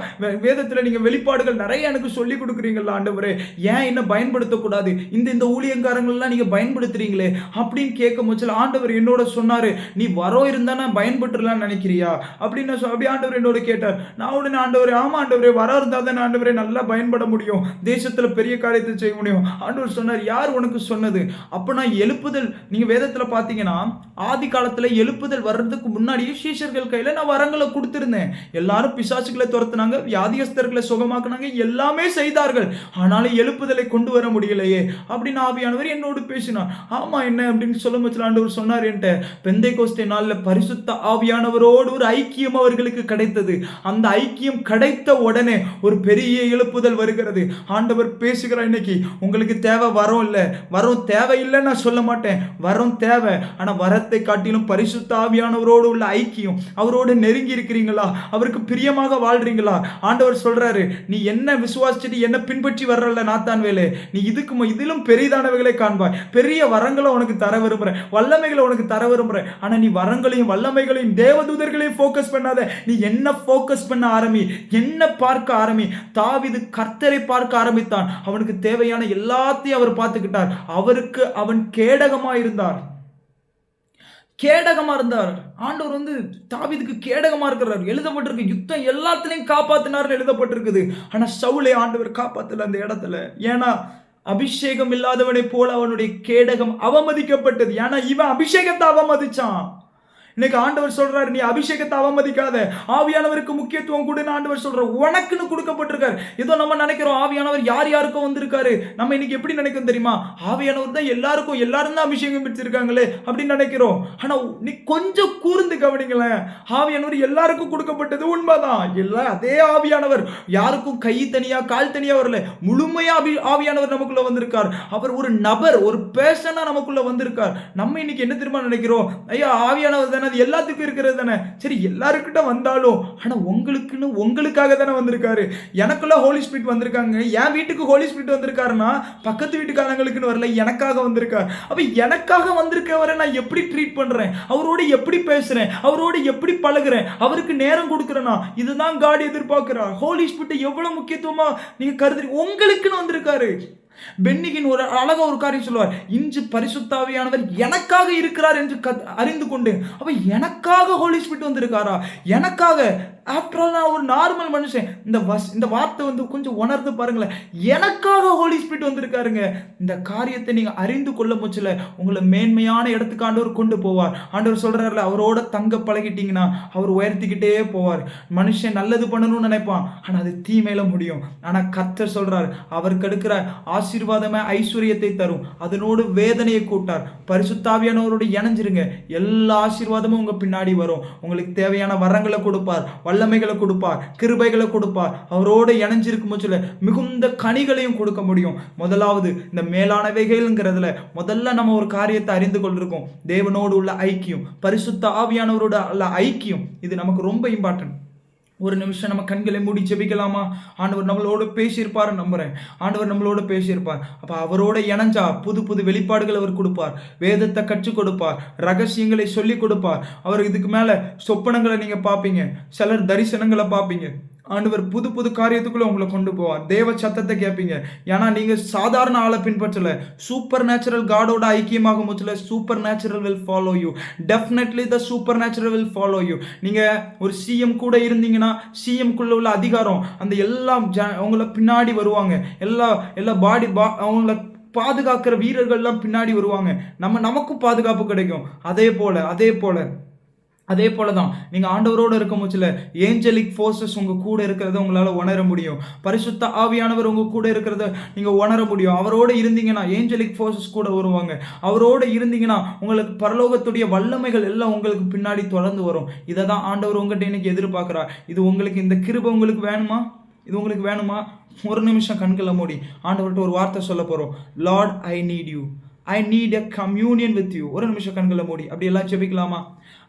வேதத்தில் நீங்கள் வெளிப்பாடுகள் நிறைய எனக்கு சொல்லி கொடுக்குறீங்களா ஆண்டவரே, ஏன் என்ன பயன்படுத்தக்கூடாது, இந்த ஊழியங்காரங்கள்லாம் நீங்கள் பயன்படுத்துறீங்களே அப்படின்னு கேட்கும் போது ஆண்டவர் என்னோட சொன்னார், நீ வரோம் இருந்தா நான் பயன்பட்டுலான்னு நினைக்கிறியா அப்படின்னு அப்படி ஆண்டவர் என்னோட கேட்டார். நான் உடனே ஆண்டவரே, ஆமா ஆண்டவரே, வரோம் இருந்தால் தான் ஆண்டவரே நல்லா பயன்பட முடியும், தேசத்தில் பெரிய காரியத்தை செய்ய முடியும். ஆண்டவர் சொன்னார், யார் உனக்கு சொன்னது? அப்ப நான் எழுப்புதல், நீங்க வேதத்துல பாத்தீங்கன்னா ஆதி காலத்துல எழுப்புதல் வர்றதுக்கு முன்னாடியே சீஷர்கள் கையில நான் வரங்களை கொடுத்திருந்தேன். எல்லாரும் பிசாசுகளை துரத்துனாங்க, வியாதியஸ்தர்களை சுகமாக்குனாங்க, எல்லாமே செய்தார்கள். ஆனாலும் எழுப்புதலை கொண்டு வர முடியலையே அப்படின்னு ஆவியானவர் என்னோடு பேசினார். ஆமா என்ன அப்படின்னு சொல்லும் போது ஆண்டவர் சொன்னார் என்கிட்ட, பெந்தைக்கோஸ்தே நாள்ல பரிசுத்த ஆவியானவரோடு ஒரு ஐக்கியம் அவர்களுக்கு கிடைத்தது. அந்த ஐக்கியம் கிடைத்த உடனே ஒரு பெரிய எழுப்புதல் வருகிறது. ஆண்டவர் பேசுகிறார், இன்னைக்கு உங்களுக்கு தேவை வரம் இல்லை, வரம் தேவையில்லைன்னு நான் சொல்ல மாட்டேன், வரம் தேவை. ஆனா வரத்தை காட்டிலும் பரிசுத்த ஆவியானவரோடு உள்ள ஐக்கியம், அவரோடு நெருங்கி இருக்கிறீங்களா, அவருக்கு பிரியமாக வாழ்றீங்களா? ஆண்டவர் சொல்றாரு, நீ என்ன விசுவாசிச்சுட்டு என்ன பின்பற்றி வர்றல நாத்தான் வேலை, நீ இதிலும் பெரிதானவைகளை காண்பாய், பெரிய வரங்களை உனக்கு தர விரும்புறேன், வல்லமைகளை உனக்கு தர விரும்புறேன். ஆனா நீ வரங்களையும் வல்லமைகளையும் தேவதூதர்களையும் போக்கஸ் பண்ணாத, நீ என்ன போக்கஸ் பண்ண ஆரம்பி, என்ன பார்க்க ஆரம்பி. தாவீது கர்த்தரை பார்க்க ஆரம்பித்தான். அவனுக்கு தேவையான எல்லாத்தையும் அவர் பார்த்துக்கிட்டார். அவருக்கு அவன் கேடகமா இருந்தார். ஆண்டவர் தாவீதுக்கு கேடகமா இருக்கிறார். எழுதப்பட்டிருக்கு, யுத்தம் எல்லாத்திலையும் காப்பாத்தினார்னு எழுதப்பட்டிருக்குது. ஆனா சவுலை ஆண்டவர் காப்பாத்தல அந்த இடத்துல. ஏன்னா அபிஷேகம் இல்லாதவனை போல அவனுடைய கேடகம் அவமதிக்கப்பட்டது. ஏன்னா இவன் அபிஷேகத்தை அவமதிச்சான். இன்னைக்கு ஆண்டவர் சொல்றாரு, நீ அபிஷேகத்தை அவமதிக்காத, ஆவியானவருக்கு முக்கியத்துவம் கொடுன்னு ஆண்டவர் சொல்றாரு. உனக்குன்னு கொடுக்கப்பட்டிருக்காரு. ஏதோ நம்ம நினைக்கிறோம் ஆவியானவர் யார் யாருக்கும் வந்திருக்காரு. நம்ம இன்னைக்கு எப்படி நினைக்கிறோம் தெரியுமா? ஆவியானவர் தான் எல்லாரும் தான் அபிஷேகம் பெற்றிருக்காங்களே அப்படின்னு நினைக்கிறோம். ஆனா நீ கொஞ்சம் கூர்ந்து கவனிங்களேன். ஆவியானவர் எல்லாருக்கும் கொடுக்கப்பட்டது உண்மைதான். அதே ஆவியானவர் யாருக்கும் கை தனியா கால் தனியா வரல. முழுமையா ஆவியானவர் நமக்குள்ள வந்திருக்கார். அவர் ஒரு நபர், ஒரு பேர்சனா நமக்குள்ள வந்திருக்கார். நம்ம இன்னைக்கு என்ன தெரியுமா நினைக்கிறோம்? ஐயா ஆவியானவர் தானே, அது எல்லாத்துக்கும் இருக்கிறது தானே. சரி, எல்லாருக்கிட்ட வந்தாலும் ஆனா உங்களுக்குன்னு உங்களுக்காக தானே வந்திருக்காரு. எனக்குள்ள ஹோலி ஸ்பிரிட் வந்திருக்காங்க. என் வீட்டுக்கு ஹோலி ஸ்பிரிட் வந்திருக்காருன்னா பக்கத்து வீட்டுக்காரங்களுக்குன்னு வரல, எனக்காக வந்திருக்கார். அப்ப எனக்காக வந்திருக்கவரை நான் எப்படி ட்ரீட் பண்றேன், அவரோட எப்படி பேசுறேன், அவரோட எப்படி பழகுறேன், அவருக்கு நேரம் கொடுக்குறேனா, இதுதான் காட் எதிர்பார்க்கிறார். ஹோலி ஸ்பிரிட் எவ்வளவு முக்கியத்துவமா நீங்க கருதுறீங்க. உங்களுக்குன்னு வந்திருக்காரு. பென்னிகின் ஒரு அழகா ஒரு காரியம் சொல்லுவார், இன்று பரிசுத்த ஆவியானவர் எனக்காக இருக்கிறார் என்று அறிந்து கொண்டேன். அப்ப எனக்காக ஹோலி ஸ்பிரிட் வந்திருக்காரா? எனக்காக. ஆஃப்டர் ஆல் நான் ஒரு நார்மல் மனுஷன். இந்த வார்த்தை கொஞ்சம் உணர்ந்து பாருங்களேன். எனக்காக ஹோலி ஸ்பிரிட் வந்திருக்காருங்க. இந்த காரியத்தை நீங்க அறிந்து கொள்ள முச்சல உங்களை மேன்மையான இடத்துக்கு ஆண்டவர் கொண்டு போவார். ஆண்டவர் சொல்றாருல, அவரோட தங்க பழகிட்டீங்கன்னா அவர் உயர்த்திக்கிட்டே போவார். மனுஷன் நல்லது பண்ணணும்னு நினைப்பான், ஆனா அது தீமையில முடியும். ஆனா கர்த்தர் சொல்றார், அவருக்கு எடுக்கிற ஆசீர்வாதமே ஐஸ்வர்யத்தை தரும், அதனோடு வேதனையை கூட்டார். பரிசுத்த ஆவியானவரோடு இணைஞ்சிருங்க. எல்லா ஆசீர்வாதமும் உங்க பின்னாடி வரும். உங்களுக்கு தேவையான வரங்களை கொடுப்பார், வல்லமைகளை கொடுப்பார், கிருபைகளை கொடுப்பார். அவரோடு இணைஞ்சிருக்கும் போது மிகுந்த கனிகளையும் கொடுக்க முடியும். முதலாவது இந்த மேலானவைகள்ங்கிறதுல முதல்ல நம்ம ஒரு காரியத்தை அறிந்து கொண்டிருக்கோம். தேவனோடு உள்ள ஐக்கியம், பரிசுத்த ஆவியானவரோட உள்ள ஐக்கியம், இது நமக்கு ரொம்ப இம்பார்ட்டன்ட். ஒரு நிமிஷம் நம்ம கண்களை மூடி ஜெபிக்கலாமா? ஆண்டவர் நம்மளோட பேசியிருப்பார் நம்புறேன். ஆண்டவர் நம்மளோட பேசியிருப்பார். அப்ப அவரோட இணைஞ்சா புது புது வெளிப்பாடுகள் அவர் கொடுப்பார், வேதத்தை கற்றுக் கொடுப்பார், ரகசியங்களை சொல்லி கொடுப்பார். அவர் இதுக்கு மேல சொப்பனங்களை நீங்க பார்ப்பீங்க, சிலர் தரிசனங்களை பார்ப்பீங்க. ஆண்டவர் புது புது காரியத்துக்குள்ள உங்களை கொண்டு போவார். தேவ சத்தத்தை கேட்பீங்க. ஏன்னா நீங்க சாதாரண ஆளை பின்பற்றல, சூப்பர் நேச்சுரல் காடோட ஐக்கியமாக முச்சல. Supernatural will follow you. Definitely the supernatural will follow you. நீங்க ஒரு சிஎம் கூட இருந்தீங்கன்னா சிஎம் குள்ள உள்ள அதிகாரம் அந்த எல்லாம் அவங்கள பின்னாடி வருவாங்க. எல்லா அவங்கள பாதுகாக்கிற வீரர்கள்லாம் பின்னாடி வருவாங்க. நமக்கும் பாதுகாப்பு கிடைக்கும். அதே போல தான் நீங்கள் ஆண்டவரோடு இருக்கும் போச்சுல ஏஞ்சலிக் ஃபோர்ஸஸ் உங்கள் கூட இருக்கிறத உங்களால் உணர முடியும். பரிசுத்த ஆவியானவர் உங்கள் கூட இருக்கிறத நீங்கள் உணர முடியும். அவரோடு இருந்தீங்கன்னா ஏஞ்சலிக் ஃபோர்ஸஸ் கூட வருவாங்க. அவரோடு இருந்தீங்கன்னா உங்களுக்கு பரலோகத்துடைய வல்லமைகள் எல்லாம் உங்களுக்கு பின்னாடி தொடர்ந்து வரும். இதை தான் ஆண்டவர் உங்கள்கிட்ட இன்னைக்கு எதிர்பார்க்குறார். இது உங்களுக்கு, இந்த கிருபை உங்களுக்கு வேணுமா? இது உங்களுக்கு வேணுமா? ஒரு நிமிஷம் கண்களை மூடி ஆண்டவர்கிட்ட ஒரு வார்த்தை சொல்ல போகிறோம். Lord, I need you. I need a communion with you. ஒரு நிமிஷம் கண்களை மூடி அப்படி எல்லாம் ஜெபிக்கலாமா?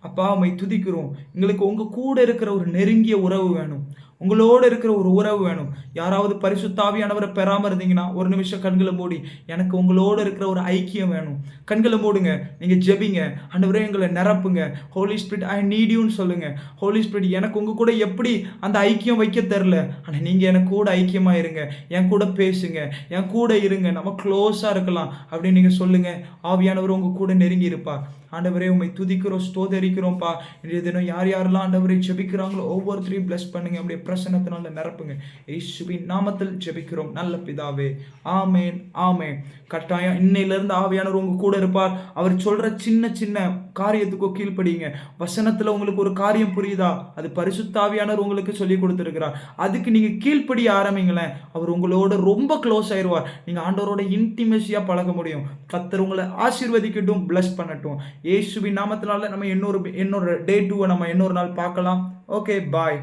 அப்பா, உம்மை துதிக்கிறோம். எங்களுக்கு உங்க கூட இருக்கிற ஒரு நெருங்கிய உறவு வேணும், உங்களோடு இருக்கிற ஒரு உறவு வேணும். யாராவது பரிசுத்த ஆவியானவரை பெறாமல் இருந்தீங்கன்னா ஒரு நிமிஷம் கண்களை மூடி, எனக்கு உங்களோடு இருக்கிற ஒரு ஐக்கியம் வேணும். கண்களை மூடுங்க, நீங்கள் ஜெபிங்க. ஆண்டவரே எங்களை நிரப்புங்க. ஹோலி ஸ்பிரிட், ஐ நீட் யூன்னு சொல்லுங்க. ஹோலி ஸ்பிரிட், எனக்கு உங்க கூட எப்படி அந்த ஐக்கியம் வைக்க தெரில, ஆனால் நீங்கள் எனக்கு கூட ஐக்கியமாக இருங்க, என் கூட பேசுங்க, என் கூட இருங்க, நம்ம க்ளோஸாக இருக்கலாம் அப்படின்னு நீங்கள் சொல்லுங்க. ஆவியானவர் உங்க கூட நெருங்கி இருப்பார். ஆண்டவரே, உண்மை துதிக்கிறோம், ஸ்தோத்தரிக்கிறோம்ப்பா. இன்றைய தினம் யார் யாரெல்லாம் ஆண்டவரை ஜெபிக்கிறாங்களோ ஒவ்வொருத்தரையும் பிளஸ் பண்ணுங்க, அப்படியே பிரசன்னத்தினால நிரப்புங்க. இயேசுவின் நாமத்தில் ஜெபிக்கிறோம் நல்ல பிதாவே, ஆமேன் ஆமேன். கட்டாயம் இன்னையிலிருந்து ஆவியானவர் உங்க கூட இருப்பார். அவர் சொல்ற சின்ன சின்ன காரியத்துக்கோ கீழ்ப்படிங்க. வசனத்துல உங்களுக்கு ஒரு காரியம் புரியுதா, அது பரிசுத்த ஆவியானவர் உங்களுக்கு சொல்லி கொடுத்துருக்கிறார். அதுக்கு நீங்க கீழ்ப்படிய ஆரம்பிங்களேன். அவர் உங்களோட ரொம்ப க்ளோஸ் ஆயிடுவார். நீங்க ஆண்டவரோட இன்டிமேசியா பழக முடியும். கர்த்தர் உங்களை ஆசீர்வதிக்கட்டும், பிளஸ் பண்ணட்டும். இயேசுவின் நாமத்தினால நம்ம இன்னொரு டே 2 நம்ம இன்னொரு நாள் பார்க்கலாம். ஓகே, பாய்.